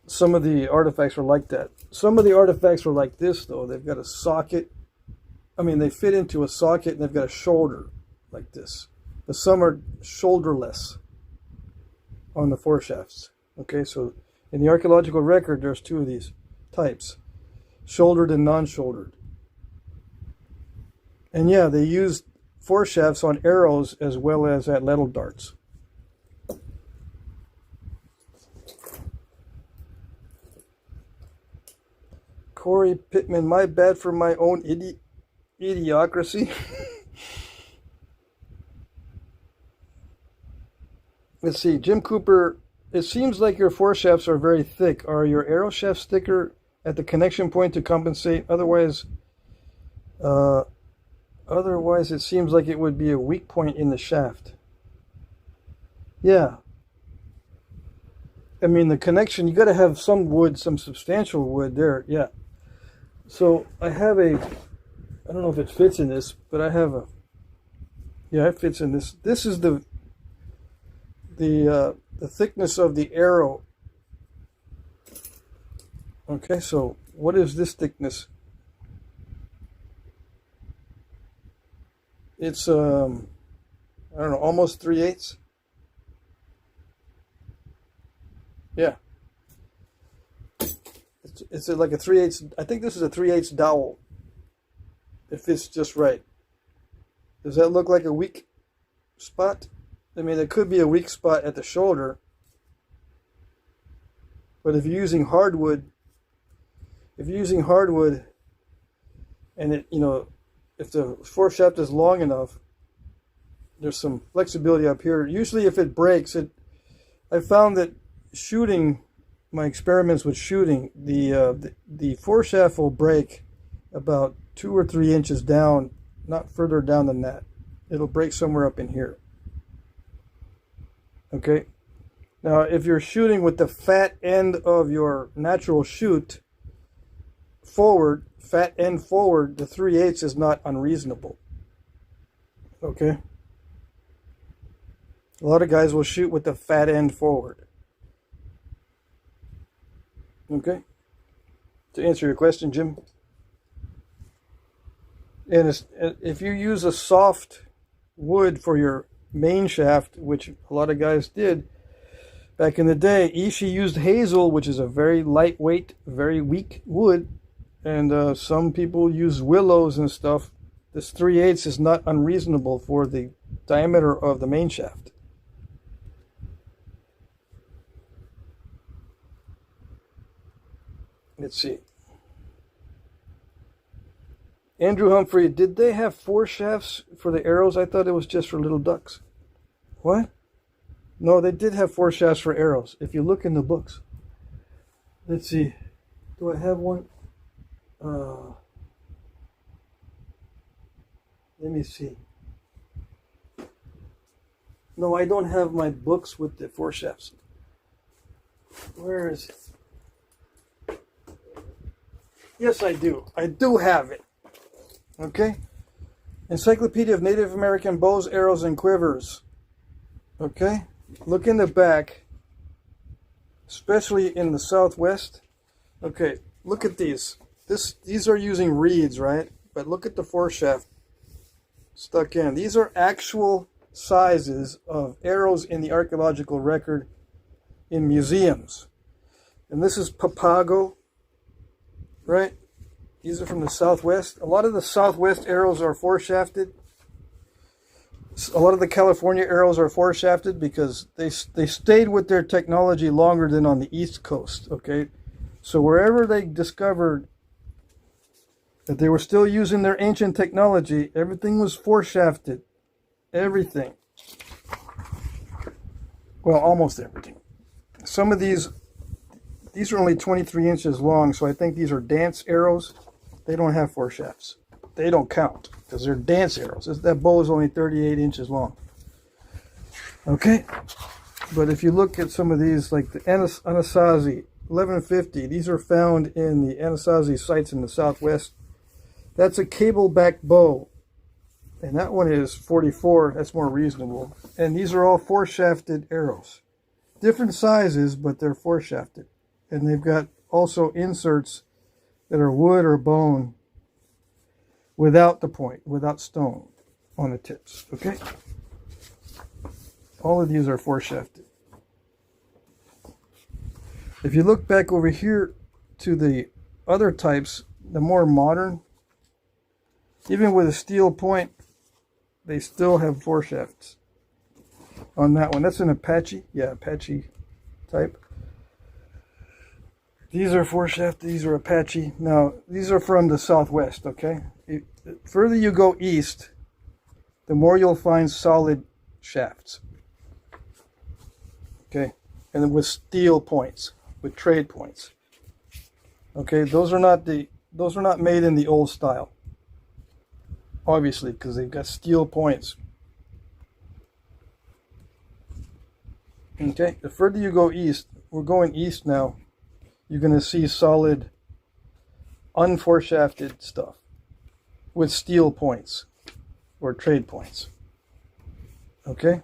Some of the artifacts were like that. Some of the artifacts were like this, though. They've got a socket. I mean, they fit into a socket, and they've got a shoulder like this. But some are shoulderless on the foreshafts. Okay, so in the archaeological record, there's 2 of these types, shouldered and non-shouldered. And yeah, they used foreshafts on arrows as well as at ladle darts. Corey Pittman, my bad for my own idiocracy. Let's see, Jim Cooper, it seems like your foreshafts are very thick. Are your arrow shafts thicker at the connection point to compensate? Otherwise, it seems like it would be a weak point in the shaft. Yeah. I mean, the connection, you got to have some wood, some substantial wood there. Yeah. So I have I don't know if it fits in this, but I have yeah, it fits in this. This is the thickness of the arrow. Okay, so what is this thickness? It's I don't know, almost 3/8. Yeah. It's like a 3/8. I think this is a 3/8 dowel. It fits just right. Does that look like a weak spot? I mean, there could be a weak spot at the shoulder. But if you're using hardwood, and it, if the foreshaft is long enough, there's some flexibility up here. Usually if it breaks, I found that my experiments with shooting, the foreshaft will break about 2 or 3 inches down, not further down than that. It'll break somewhere up in here. Okay. Now, if you're shooting with the fat end of your natural shoot forward, fat end forward, the 3/8 is not unreasonable. Okay. A lot of guys will shoot with the fat end forward. Okay. To answer your question, Jim. And if you use a soft wood for your main shaft, which a lot of guys did back in the day, Ishii used hazel, which is a very lightweight, very weak wood, and some people use willows and stuff. This 3/8 is not unreasonable for the diameter of the main shaft. Let's see. Andrew Humphrey, did they have foreshafts for the arrows? I thought it was just for little ducks. What? No, they did have foreshafts for arrows. If you look in the books. Let's see. Do I have one? Let me see. No, I don't have my books with the foreshafts. Where is it? Yes, I do. I do have it. Okay? Encyclopedia of Native American Bows, Arrows, and Quivers. Okay? Look in the back, especially in the Southwest. Okay, look at these. These are using reeds, right? But look at the foreshaft stuck in. These are actual sizes of arrows in the archaeological record in museums. And this is Papago, right? These are from the Southwest. A lot of the Southwest arrows are foreshafted. A lot of the California arrows are foreshafted because they stayed with their technology longer than on the East Coast, okay? So wherever they discovered that they were still using their ancient technology, everything was foreshafted. Everything. Well, almost everything. Some of these are only 23 inches long, so I think these are dance arrows. They don't have foreshafts. They don't count because they're dance arrows. That bow is only 38 inches long. Okay? But if you look at some of these, like the Anasazi 1150, these are found in the Anasazi sites in the Southwest. That's a cable-back bow. And that one is 44. That's more reasonable. And these are all foreshafted arrows. Different sizes, but they're foreshafted. And they've got also inserts that are wood or bone without the point, without stone on the tips. Okay? All of these are foreshafted. If you look back over here to the other types, the more modern, even with a steel point, they still have foreshafts on that one. That's an Apache. Yeah, Apache type. These are foreshafted. These are Apache. Now, these are from the Southwest, okay? The further you go east, the more you'll find solid shafts. Okay? And then with steel points, with trade points. Okay, those are not made in the old style. Obviously, because they've got steel points. Okay, the further you go east, we're going east now, you're going to see solid, unforeshafted stuff with steel points or trade points. Okay?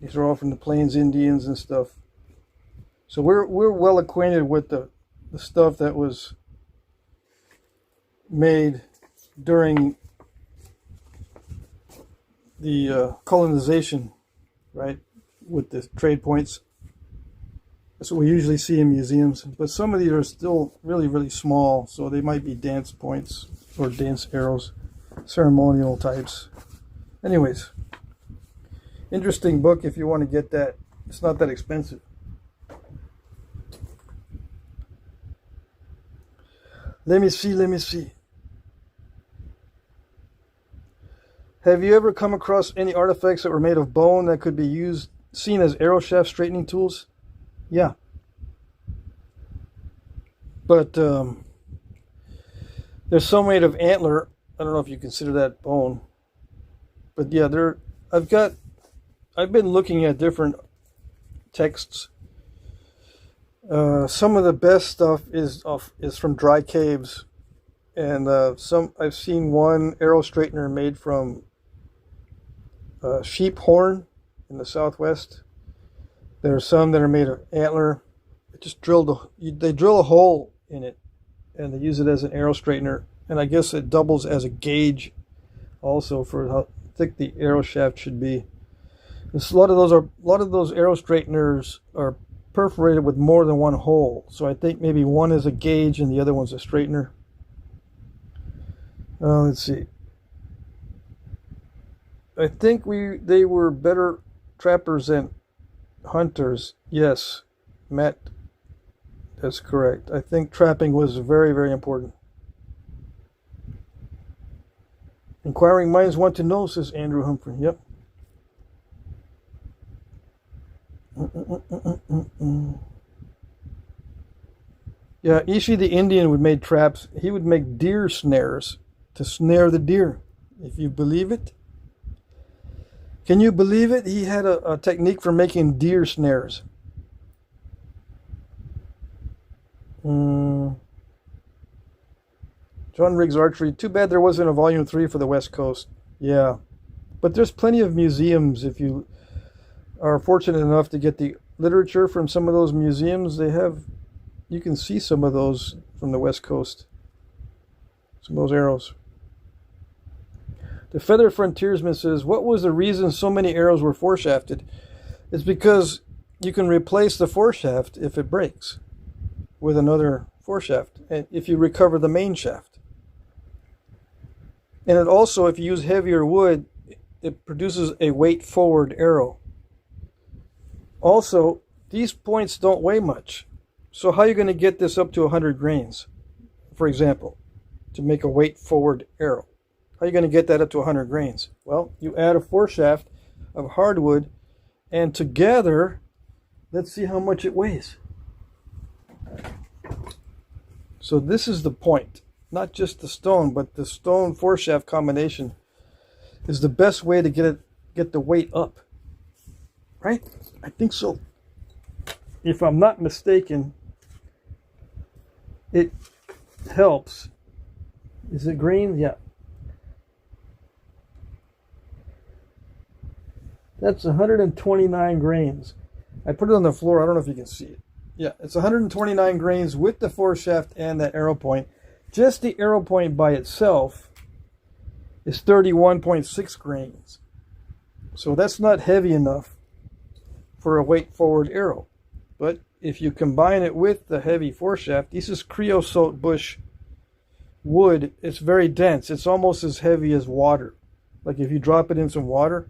These are all from the Plains Indians and stuff. So we're well acquainted with the stuff that was made during the colonization, right, with the trade points. That's what we usually see in museums. But some of these are still really, really small, so they might be dance points or dance arrows, ceremonial types. Anyways, interesting book if you want to get that. It's not that expensive. Let me see. Have you ever come across any artifacts that were made of bone that could be seen as arrow shaft straightening tools? Yeah. But there's some made of antler. I don't know if you consider that bone. But yeah, I've been looking at different texts. Some of the best stuff is from dry caves. And I've seen one arrow straightener made from sheep horn in the Southwest. There are some that are made of antler. They drill a hole in it and they use it as an arrow straightener. And I guess it doubles as a gauge also for how thick the arrow shaft should be. A lot of those arrow straighteners are perforated with more than one hole. So I think maybe one is a gauge and the other one's a straightener. Let's see. I think they were better trappers than hunters. Yes, Matt, that's correct. I think trapping was very, very important. Inquiring minds want to know, says Andrew Humphrey. Yep. Yeah, Ishi the Indian would make traps. He would make deer snares to snare the deer, if you believe it. Can you believe it? He had a technique for making deer snares. John Riggs Archery. Too bad there wasn't a volume 3 for the West Coast. Yeah. But there's plenty of museums. If you are fortunate enough to get the literature from some of those museums, you can see some of those from the West Coast. Some of those arrows. The Feather Frontiersman says, what was the reason so many arrows were foreshafted? It's because you can replace the foreshaft if it breaks with another foreshaft, and if you recover the main shaft. And it also, if you use heavier wood, it produces a weight forward arrow. Also, these points don't weigh much. So how are you going to get this up to 100 grains, for example, to make a weight forward arrow? How are you going to get that up to 100 grains? Well, you add a foreshaft of hardwood, and together, let's see how much it weighs. So this is the point. Not just the stone, but the stone foreshaft combination is the best way to get the weight up. Right? I think so. If I'm not mistaken, it helps. Is it green? Yeah. That's 129 grains. I put it on the floor. I don't know if you can see it. Yeah, it's 129 grains with the foreshaft and that arrow point. Just the arrow point by itself is 31.6 grains. So that's not heavy enough for a weight forward arrow. But if you combine it with the heavy foreshaft, this is creosote bush wood. It's very dense. It's almost as heavy as water. Like if you drop it in some water,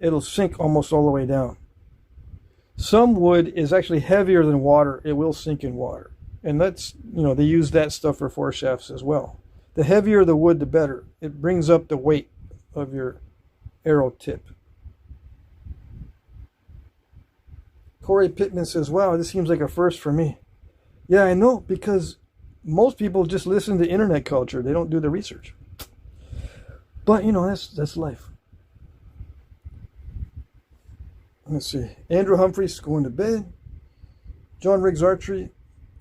it'll sink almost all the way down. Some wood is actually heavier than water. It will sink in water. And that's, they use that stuff for foreshafts as well. The heavier the wood, the better. It brings up the weight of your arrow tip. Corey Pittman says, wow, this seems like a first for me. Yeah, I know, because most people just listen to internet culture. They don't do the research. But, that's life. Let's see. Andrew Humphreys going to bed. John Riggs Archery.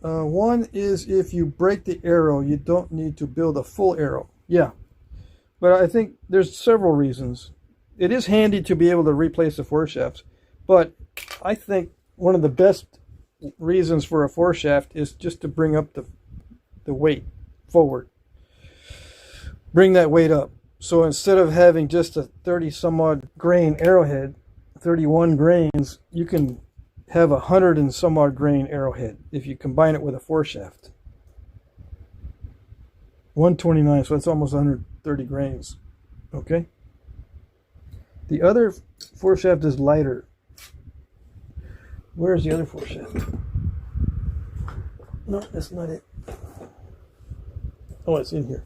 One is if you break the arrow, you don't need to build a full arrow. Yeah. But I think there's several reasons. It is handy to be able to replace the foreshafts. But I think one of the best reasons for a foreshaft is just to bring up the weight forward. Bring that weight up. So instead of having just a 30 some odd grain arrowhead, 31 grains, you can have 100 and some odd grain arrowhead if you combine it with a foreshaft. 129, so that's almost 130 grains. Okay? The other foreshaft is lighter. Where's the other foreshaft? No, that's not it. Oh, it's in here.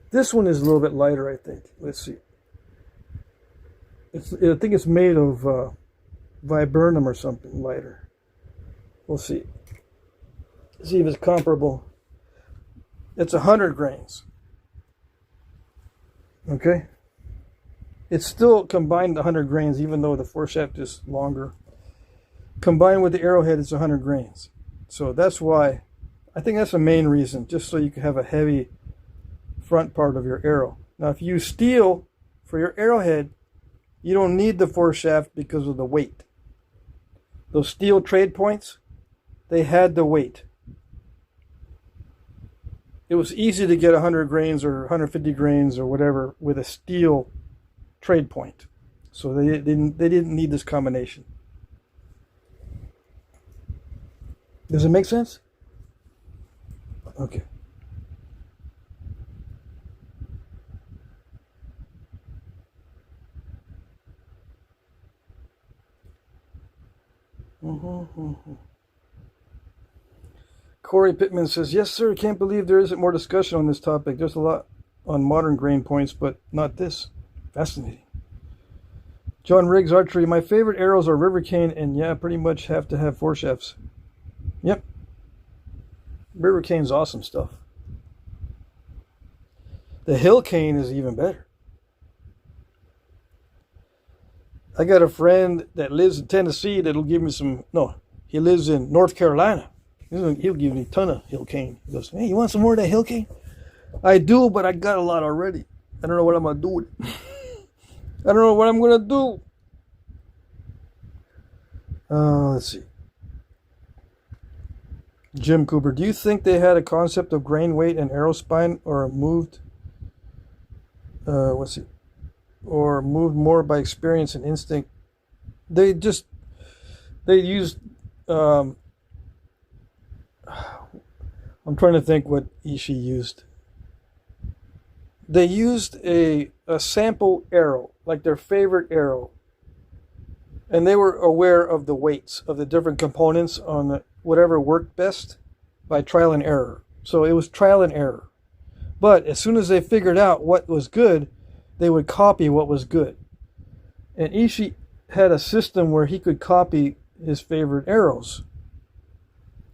This one is a little bit lighter, I think. Let's see. I think it's made of viburnum or something lighter. We'll see. See if it's comparable. It's 100 grains. Okay? It's still combined 100 grains, even though the foreshaft is longer. Combined with the arrowhead, it's 100 grains. So that's why, I think that's the main reason, just so you can have a heavy front part of your arrow. Now, if you use steel for your arrowhead, you don't need the foreshaft because of the weight. Those steel trade points, they had the weight. It was easy to get 100 grains or 150 grains or whatever with a steel trade point. So they didn't need this combination. Does it make sense? Okay. Corey Pittman says, yes, sir, can't believe there isn't more discussion on this topic. There's a lot on modern grain points, but not this. Fascinating. John Riggs Archery, my favorite arrows are river cane, and yeah, pretty much have to have foreshafts. Yep. River cane's awesome stuff. The hill cane is even better. I got a friend that lives in Tennessee that'll give me some, no, he lives in North Carolina. He'll give me a ton of hill cane. He goes, hey, you want some more of that hill cane? I do, but I got a lot already. I don't know what I'm gonna do with it. I don't know what I'm gonna do. Let's see. Jim Cooper, do you think they had a concept of grain weight and arrow spine, or moved? Let's see. Or moved more by experience and instinct? They used. I'm trying to think what Ishii used. They used a sample arrow, like their favorite arrow. And they were aware of the weights of the different components on whatever worked best by trial and error. So it was trial and error. But as soon as they figured out what was good, they would copy what was good. And Ishii had a system where he could copy his favorite arrows.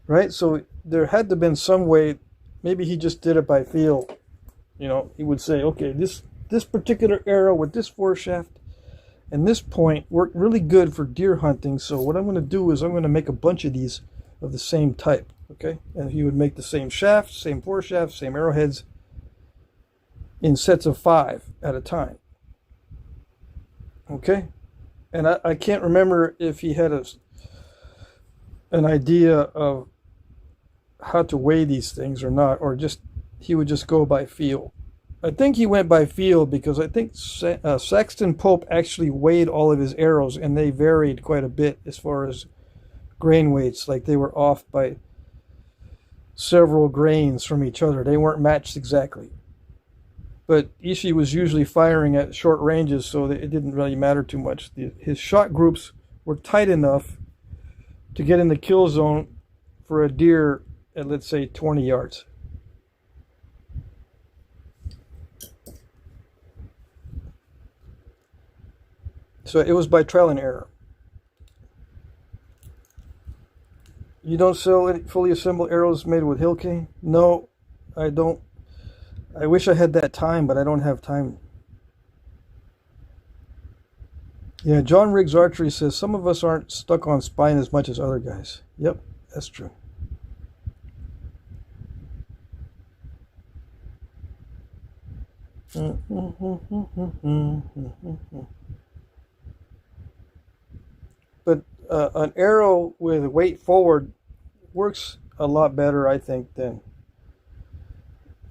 Right? So there had to have been some way, maybe he just did it by feel. You know, he would say, okay, this particular arrow with this foreshaft and this point worked really good for deer hunting. So what I'm going to do is I'm going to make a bunch of these of the same type. Okay? And he would make the same shaft, same foreshaft, same arrowheads in sets of 5 at a time. Okay? And I can't remember if he had an idea of how to weigh these things or not, or just he would just go by feel. I think he went by feel because I think Saxton Pope actually weighed all of his arrows, and they varied quite a bit as far as grain weights. Like they were off by several grains from each other. They weren't matched exactly. But Ishii was usually firing at short ranges, so that it didn't really matter too much. His shot groups were tight enough to get in the kill zone for a deer at, let's say, 20 yards. So it was by trial and error. You don't sell any fully assembled arrows made with hill cane? No, I don't. I wish I had that time, but I don't have time. Yeah, John Riggs Archery says some of us aren't stuck on spine as much as other guys. Yep, that's true. But an arrow with weight forward works a lot better, I think, than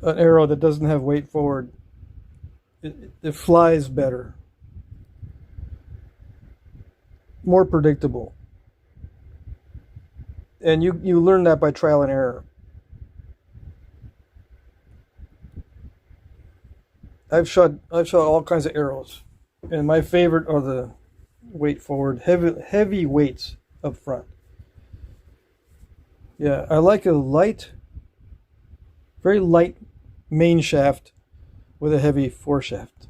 an arrow that doesn't have weight forward. It flies better. More predictable. And you learn that by trial and error. I've shot all kinds of arrows, and my favorite are the weight forward, heavy weights up front. Yeah, I like a light, very light main shaft with a heavy foreshaft.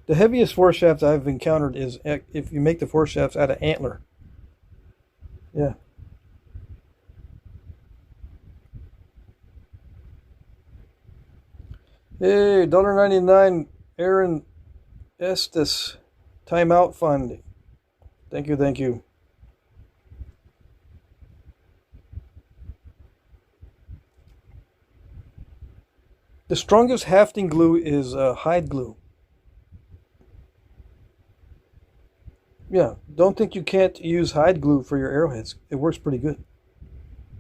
The heaviest foreshaft I've encountered is if you make the foreshafts out of antler. Yeah. Hey, $1.99, Aaron Estes, Timeout Fund. Thank you, thank you. The strongest hafting glue is hide glue. Yeah, don't think you can't use hide glue for your arrowheads. It works pretty good.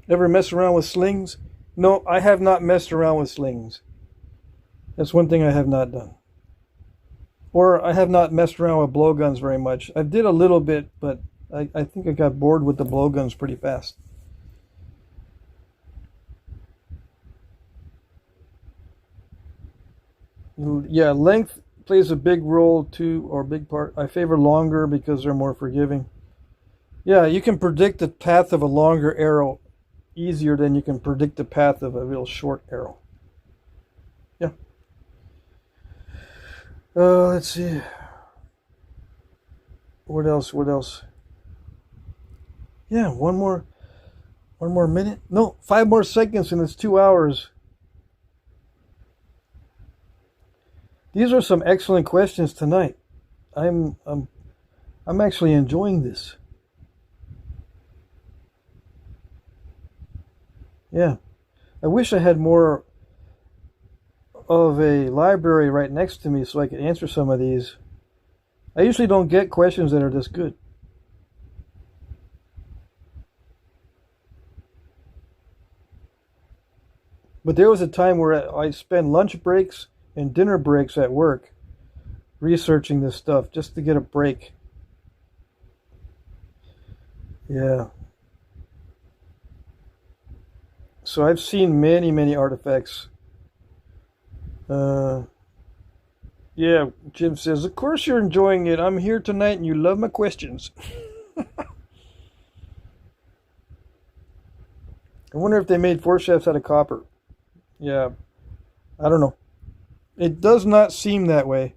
Ever mess around with slings? No, I have not messed around with slings. That's one thing I have not done. Or I have not messed around with blowguns very much. I did a little bit, but I think I got bored with the blowguns pretty fast. Yeah, length plays a big role too, or big part. I favor longer because they're more forgiving. Yeah, you can predict the path of a longer arrow easier than you can predict the path of a real short arrow. Yeah. Let's see. What else? Yeah, one more minute. No, 5 more seconds, and it's 2 hours. These are some excellent questions tonight. I'm actually enjoying this. Yeah, I wish I had more of a library right next to me so I can answer some of these. I usually don't get questions that are this good. But there was a time where I'd spend lunch breaks and dinner breaks at work researching this stuff just to get a break. Yeah. So I've seen many, many artifacts. Yeah, Jim says, of course you're enjoying it. I'm here tonight and you love my questions. I wonder if they made foreshafts out of copper. Yeah, I don't know. It does not seem that way.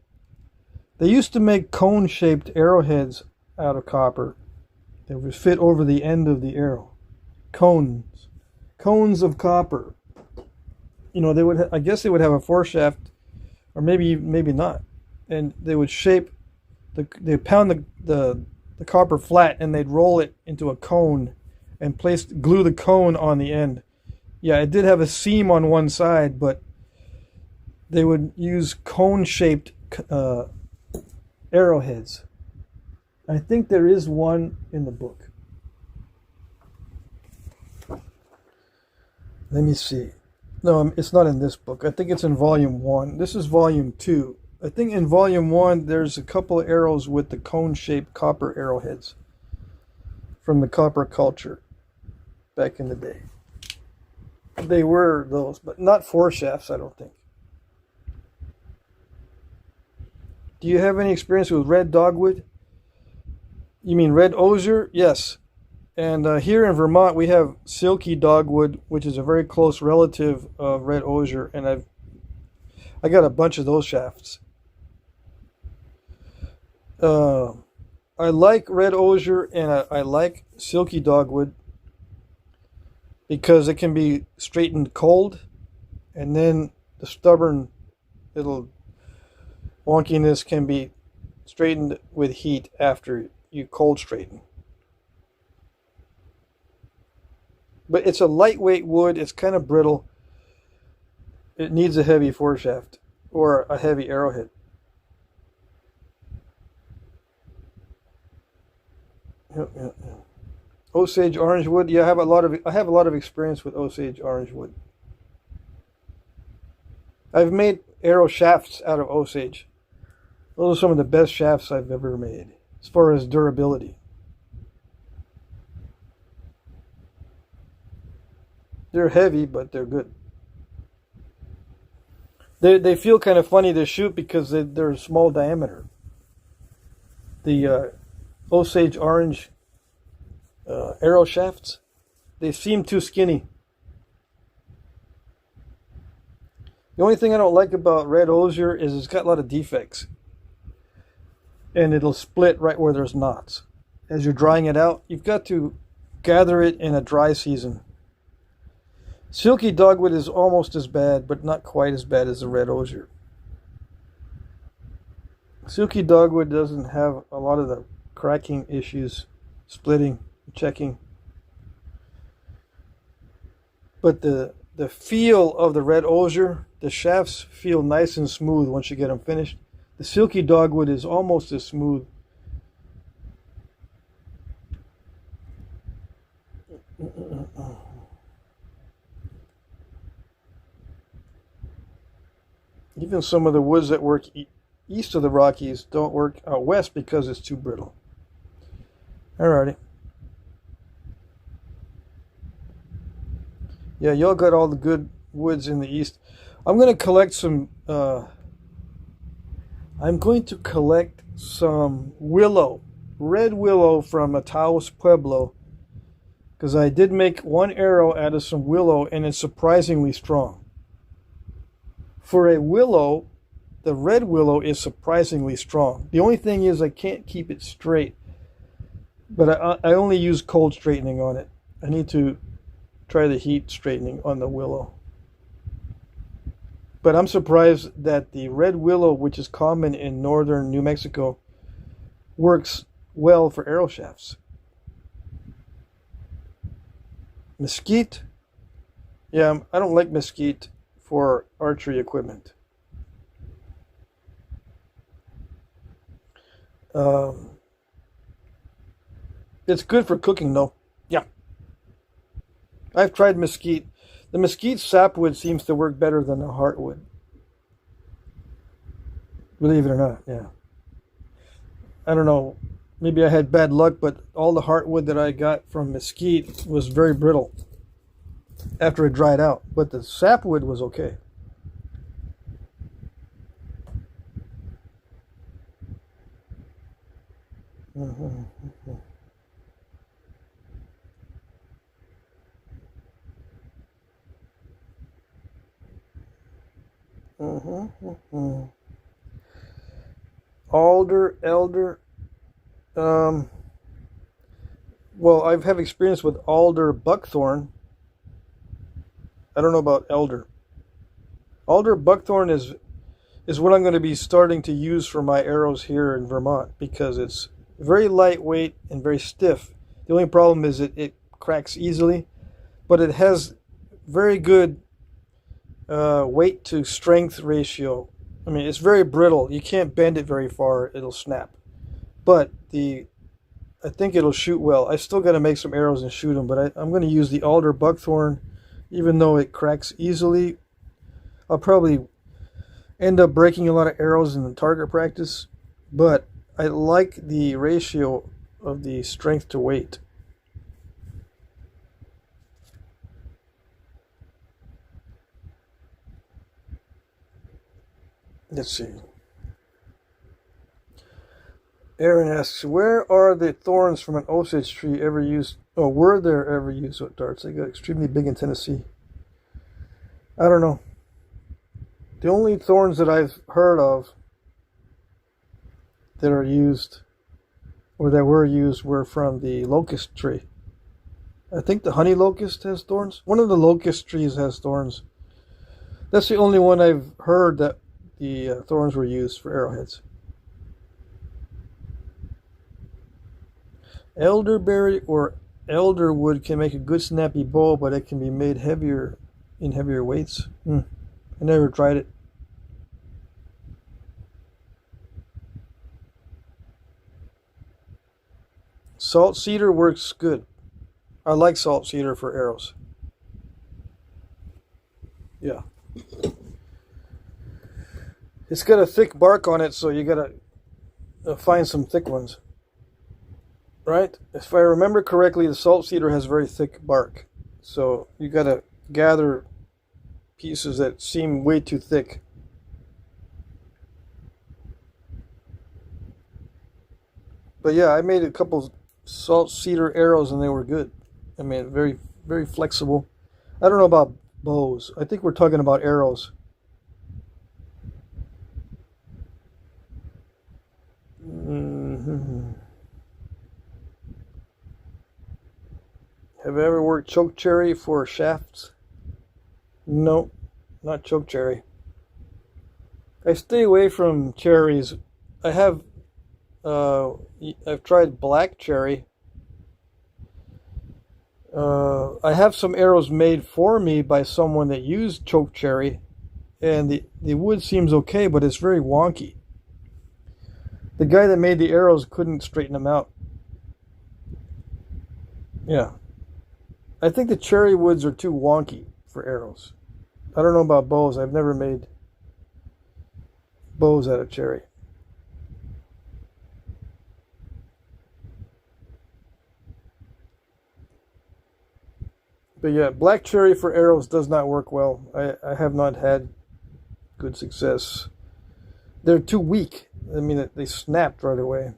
They used to make cone-shaped arrowheads out of copper that would fit over the end of the arrow. Cones of copper. You know, they would. I guess they would have a foreshaft, or maybe not, and they would shape. They pound the copper flat, and they'd roll it into a cone, and glue the cone on the end. Yeah, it did have a seam on one side, but they would use cone-shaped arrowheads. I think there is one in the book. Let me see. No, it's not in this book. I think it's in volume 1. This is volume 2. I think in volume 1 there's a couple of arrows with the cone-shaped copper arrowheads from the copper culture back in the day. They were those, but not foreshafts, I don't think. Do you have any experience with red dogwood? You mean red osier? Yes. And here in Vermont, we have silky dogwood, which is a very close relative of red osier, and I got a bunch of those shafts. I like red osier and I like silky dogwood because it can be straightened cold, and then the stubborn little wonkiness can be straightened with heat after you cold straighten. But it's a lightweight wood. It's kind of brittle. It needs a heavy foreshaft or a heavy arrowhead. Yep. Osage orange wood. Yeah, I have a lot of experience with Osage orange wood. I've made arrow shafts out of Osage. Those are some of the best shafts I've ever made as far as durability. They're heavy, but they're good. They feel kind of funny to shoot because they're small diameter. The Osage orange arrow shafts, they seem too skinny. The only thing I don't like about red osier is it's got a lot of defects. And it'll split right where there's knots. As you're drying it out, you've got to gather it in a dry season. Silky dogwood is almost as bad, but not quite as bad as the red osier. Silky dogwood doesn't have a lot of the cracking issues, splitting, checking. But the feel of the red osier, the shafts feel nice and smooth once you get them finished. The silky dogwood is almost as smooth. Even some of the woods that work east of the Rockies don't work out west because it's too brittle. Alrighty. Yeah, y'all got all the good woods in the east. I'm going to collect some willow, red willow from Taos Pueblo, because I did make one arrow out of some willow and it's surprisingly strong. For a willow, the red willow is surprisingly strong. The only thing is I can't keep it straight, but I only use cold straightening on it. I need to try the heat straightening on the willow. But I'm surprised that the red willow, which is common in northern New Mexico, works well for arrow shafts. Mesquite? Yeah, I don't like mesquite for archery equipment. It's good for cooking, though. Yeah. I've tried mesquite. The mesquite sapwood seems to work better than the heartwood. Believe it or not, yeah. I don't know. Maybe I had bad luck, but all the heartwood that I got from mesquite was very brittle after it dried out. But the sapwood was okay. Alder, elder. Well, I have experience with alder buckthorn. I don't know about elder. Alder buckthorn is what I'm going to be starting to use for my arrows here in Vermont because it's very lightweight and very stiff. The only problem is it cracks easily, but it has very good weight to strength ratio. I mean, it's very brittle. You can't bend it very far; it'll snap. But I think it'll shoot well. I still got to make some arrows and shoot them, but I'm going to use the alder buckthorn, even though it cracks easily. I'll probably end up breaking a lot of arrows in the target practice, but I like the ratio of the strength to weight. Let's see. Aaron asks, where are the thorns from an osage tree ever used? Oh, were there ever used with darts? They got extremely big in Tennessee. I don't know. The only thorns that I've heard of that are used, or that were used, were from the locust tree. I think the honey locust has thorns. One of the locust trees has thorns. That's the only one I've heard that the thorns were used for arrowheads. Elderberry or elderwood can make a good snappy bow, but it can be made heavier in heavier weights. I never tried it. Salt cedar works good. I like salt cedar for arrows. Yeah. It's got a thick bark on it, so you gotta find some thick ones. Right? If I remember correctly, the salt cedar has very thick bark. So you gotta gather pieces that seem way too thick. But yeah, I made a couple salt cedar arrows and they were good. I mean, very, very flexible. I don't know about bows. I think we're talking about arrows. Have you ever worked chokecherry for shafts? No, not chokecherry. I stay away from cherries. I've tried black cherry. I have some arrows made for me by someone that used chokecherry, and the wood seems okay, but it's very wonky. The guy that made the arrows couldn't straighten them out. Yeah. I think the cherry woods are too wonky for arrows. I don't know about bows. I've never made bows out of cherry. But yeah, black cherry for arrows does not work well. I have not had good success. They're too weak. I mean, they snapped right away.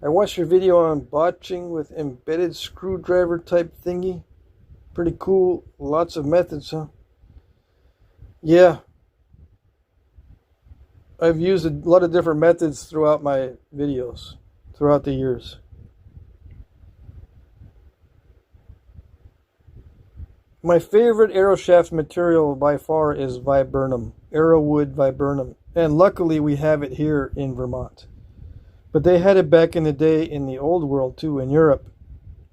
I watched your video on botching with embedded screwdriver type thingy. Pretty cool. Lots of methods, huh? Yeah. I've used a lot of different methods throughout my videos, throughout the years. My favorite arrow shaft material by far is viburnum, arrowwood viburnum. And luckily we have it here in Vermont. But they had it back in the day in the old world too, in Europe.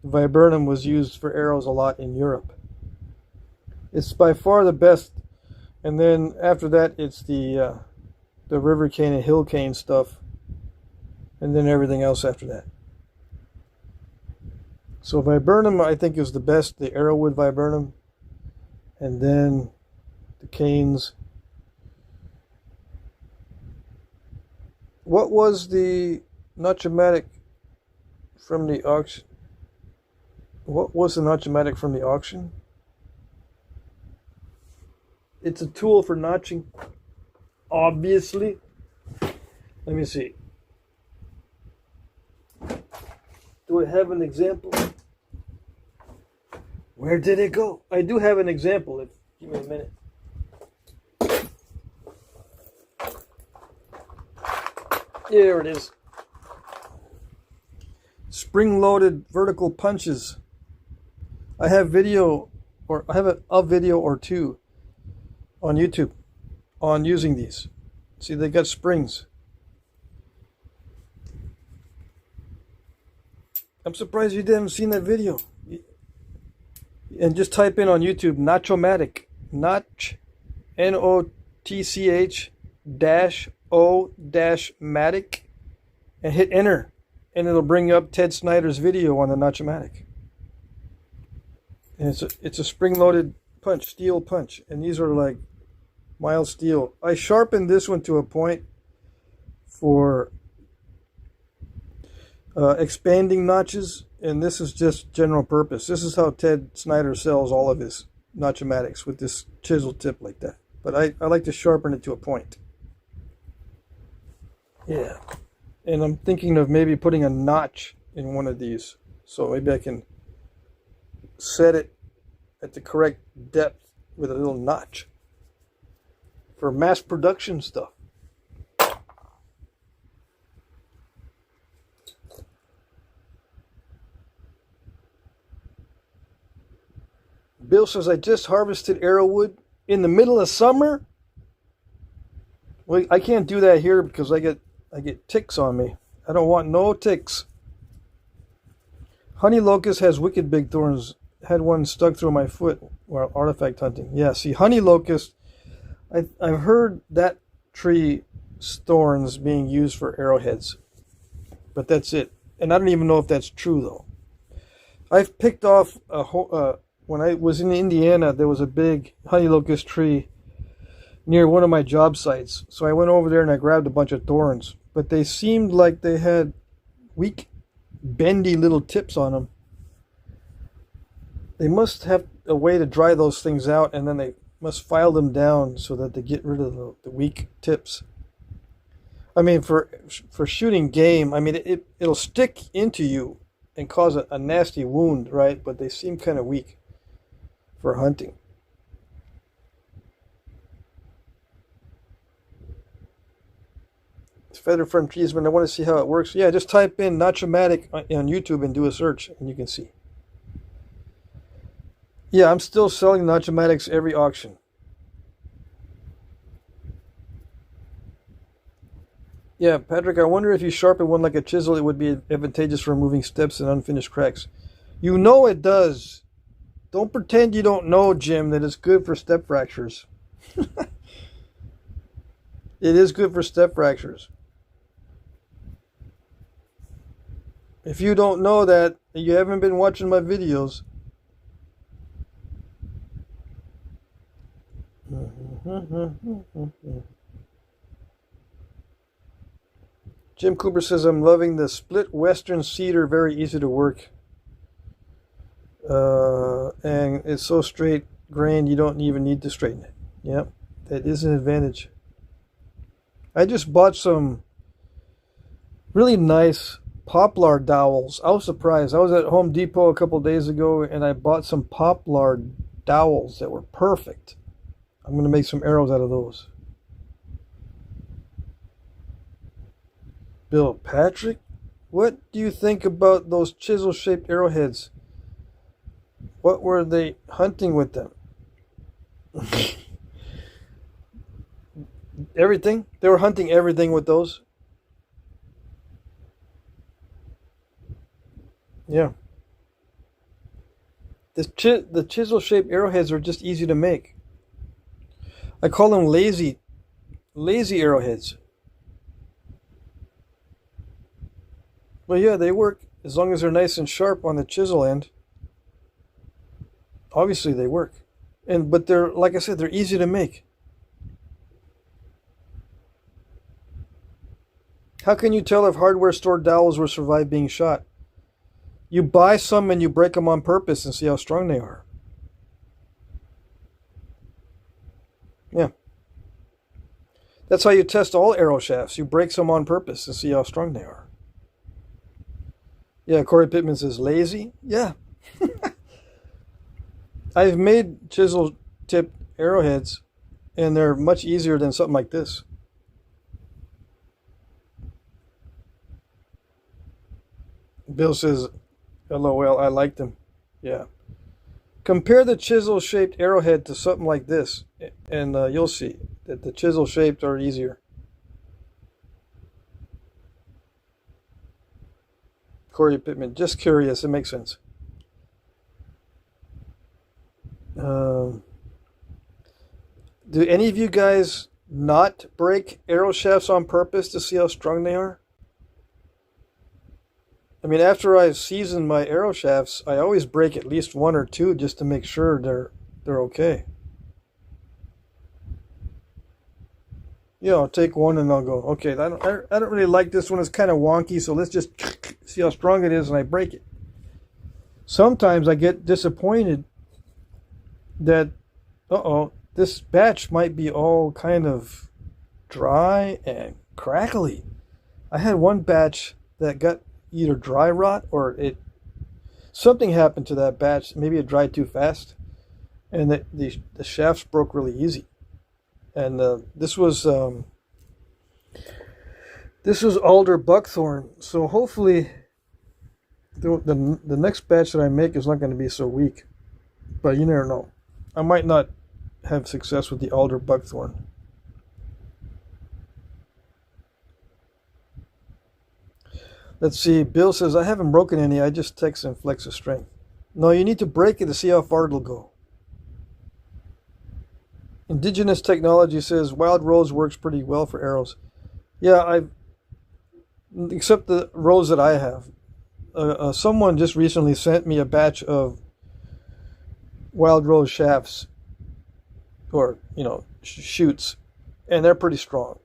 Viburnum was used for arrows a lot in Europe. It's by far the best. And then after that, it's the river cane and hill cane stuff. And then everything else after that. So viburnum, I think, is the best, the arrowwood viburnum. And then the canes. What was the Notchomatic from the auction? What was the Notchomatic from the auction? It's a tool for notching, obviously. Let me see. Do I have an example? Where did it go? I do have an example. Give me a minute. There it is. Spring-loaded vertical punches. I have video, or I have a video or two on YouTube on using these. See, they got springs. I'm surprised you didn't seen that video. And just type in on YouTube Notchomatic, Notch, N-O-T-C-H -O-Matic, and hit enter, and it'll bring up Ted Snyder's video on the Notchomatic. And it's a spring-loaded punch, steel punch, and these are like mild steel. I sharpened this one to a point for expanding notches, and this is just general purpose. This is how Ted Snyder sells all of his Notchomatics, with this chisel tip like that. But I like to sharpen it to a point. Yeah, and I'm thinking of maybe putting a notch in one of these, so maybe I can set it at the correct depth with a little notch for mass production stuff. Bill says, I just harvested arrowwood in the middle of summer. Well, I can't do that here because I get ticks on me. I don't want no ticks. Honey locust has wicked big thorns. Had one stuck through my foot while artifact hunting. Yeah, see, honey locust, I've heard that tree thorns being used for arrowheads. But that's it. And I don't even know if that's true, though. I've picked off when I was in Indiana, there was a big honey locust tree near one of my job sites. So I went over there and I grabbed a bunch of thorns. But they seemed like they had weak, bendy little tips on them. They must have a way to dry those things out, and then they must file them down so that they get rid of the weak tips. I mean, for shooting game, I mean, it'll stick into you and cause a nasty wound, right? But they seem kind of weak for hunting. Feather from Cheeseman, I want to see how it works. Yeah, just type in Notchomatic on YouTube and do a search, and you can see. Yeah, I'm still selling Notchomatics every auction. Yeah, Patrick, I wonder if you sharpen one like a chisel, it would be advantageous for removing steps and unfinished cracks. You know it does. Don't pretend you don't know, Jim, that it's good for step fractures. It is good for step fractures. If you don't know that, you haven't been watching my videos. Jim Cooper says, I'm loving the split western cedar, very easy to work. And it's so straight grained you don't even need to straighten it. Yep, that is an advantage. I just bought some really nice poplar dowels. I was surprised. I was at Home Depot a couple days ago and I bought some poplar dowels that were perfect. I'm going to make some arrows out of those. Bill Patrick, what do you think about those chisel-shaped arrowheads? What were they hunting with them? Everything. They were hunting everything with those. Yeah. The chisel-shaped arrowheads are just easy to make. I call them lazy arrowheads. Well, yeah, they work as long as they're nice and sharp on the chisel end. Obviously, they work, but they're, like I said, they're easy to make. How can you tell if hardware store dowels will survive being shot? You buy some and you break them on purpose and see how strong they are. Yeah. That's how you test all arrow shafts. You break some on purpose and see how strong they are. Yeah, Corey Pittman says, lazy? Yeah. I've made chisel-tipped arrowheads, and they're much easier than something like this. Bill says, LOL, I like them. Yeah. Compare the chisel-shaped arrowhead to something like this, and you'll see that the chisel-shaped are easier. Corey Pittman, just curious. It makes sense. Do any of you guys not break arrow shafts on purpose to see how strong they are? I mean, after I've seasoned my arrow shafts, I always break at least one or two just to make sure they're okay. Yeah, I'll take one and I'll go, okay, I don't really like this one. It's kind of wonky, so let's just see how strong it is, and I break it. Sometimes I get disappointed that, this batch might be all kind of dry and crackly. I had one batch that got either dry rot or something happened to that batch. Maybe it dried too fast, and the shafts broke really easy. And this was alder buckthorn, so hopefully the next batch that I make is not going to be so weak. But you never know. I might not have success with the alder buckthorn. Let's see. Bill says, I haven't broken any. I just text and flex a strength. No, you need to break it to see how far it'll go. Indigenous Technology says, Wild Rose works pretty well for arrows. Yeah, except the rose that I have. Someone just recently sent me a batch of Wild Rose shafts, or, shoots, and they're pretty strong.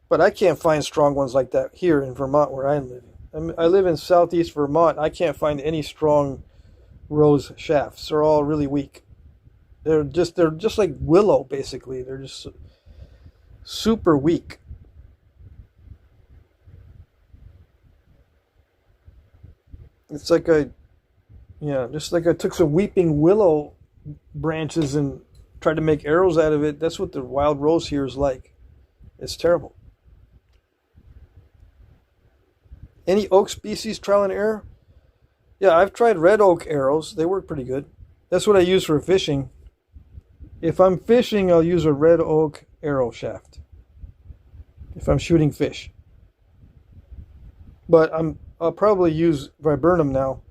But I can't find strong ones like that here in Vermont where I'm living. I live in southeast Vermont. I can't find any strong rose shafts. They're all really weak. They're just like willow, basically. They're just super weak. It's like just like I took some weeping willow branches and tried to make arrows out of it. That's what the wild rose here is like. It's terrible. Any oak species trial and error? Yeah, I've tried red oak arrows. They work pretty good. That's what I use for fishing. If I'm fishing, I'll use a red oak arrow shaft. If I'm shooting fish. But I'll probably use viburnum now.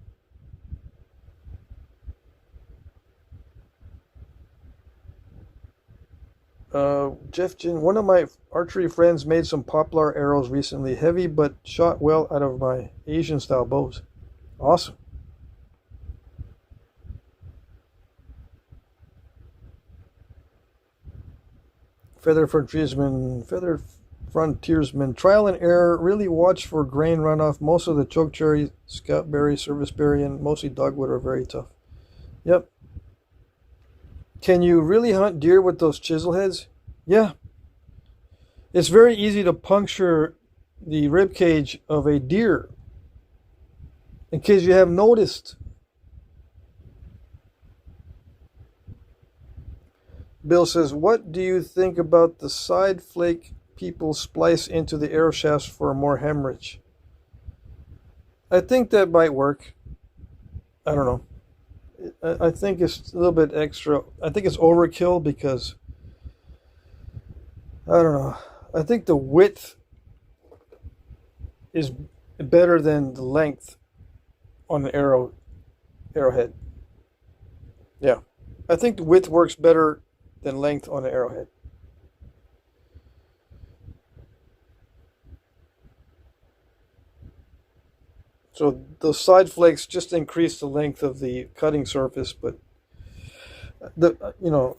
Jeff Jin, one of my archery friends made some poplar arrows recently. Heavy, but shot well out of my Asian style bows. Awesome. Feather frontiersman, trial and error. Really watch for grain runoff. Most of the chokecherry, scoutberry, serviceberry, and mostly dogwood are very tough. Yep. Can you really hunt deer with those chisel heads? Yeah. It's very easy to puncture the rib cage of a deer. In case you have noticed. Bill says, what do you think about the side flake people splice into the arrow shafts for more hemorrhage? I think that might work. I don't know. I think it's a little bit extra. I think it's overkill because I don't know. I think the width is better than the length on the arrowhead. Yeah. I think the width works better than length on the arrowhead. So the side flakes just increase the length of the cutting surface, but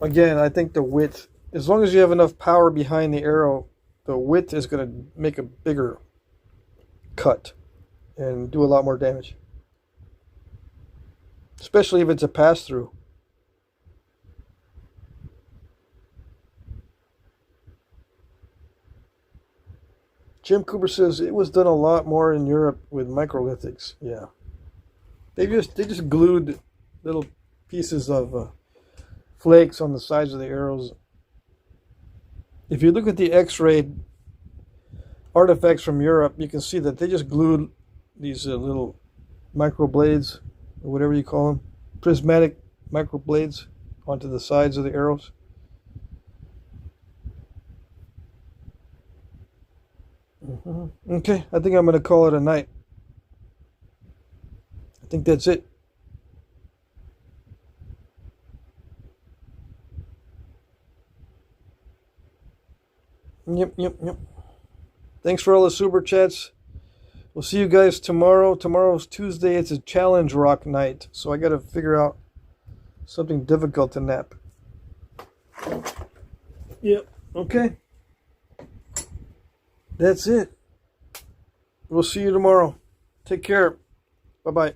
again, I think the width, as long as you have enough power behind the arrow, the width is going to make a bigger cut and do a lot more damage. Especially if it's a pass-through. Jim Cooper says it was done a lot more in Europe with microlithics. Yeah. They just glued little pieces of flakes on the sides of the arrows. If you look at the X-ray artifacts from Europe, you can see that they just glued these little microblades, or whatever you call them, prismatic microblades, onto the sides of the arrows. Okay, I think I'm going to call it a night. I think that's it. Yep. Thanks for all the super chats. We'll see you guys tomorrow. Tomorrow's Tuesday. It's a challenge rock night, so I got to figure out something difficult to nap. Yep. Okay. That's it. We'll see you tomorrow. Take care. Bye-bye.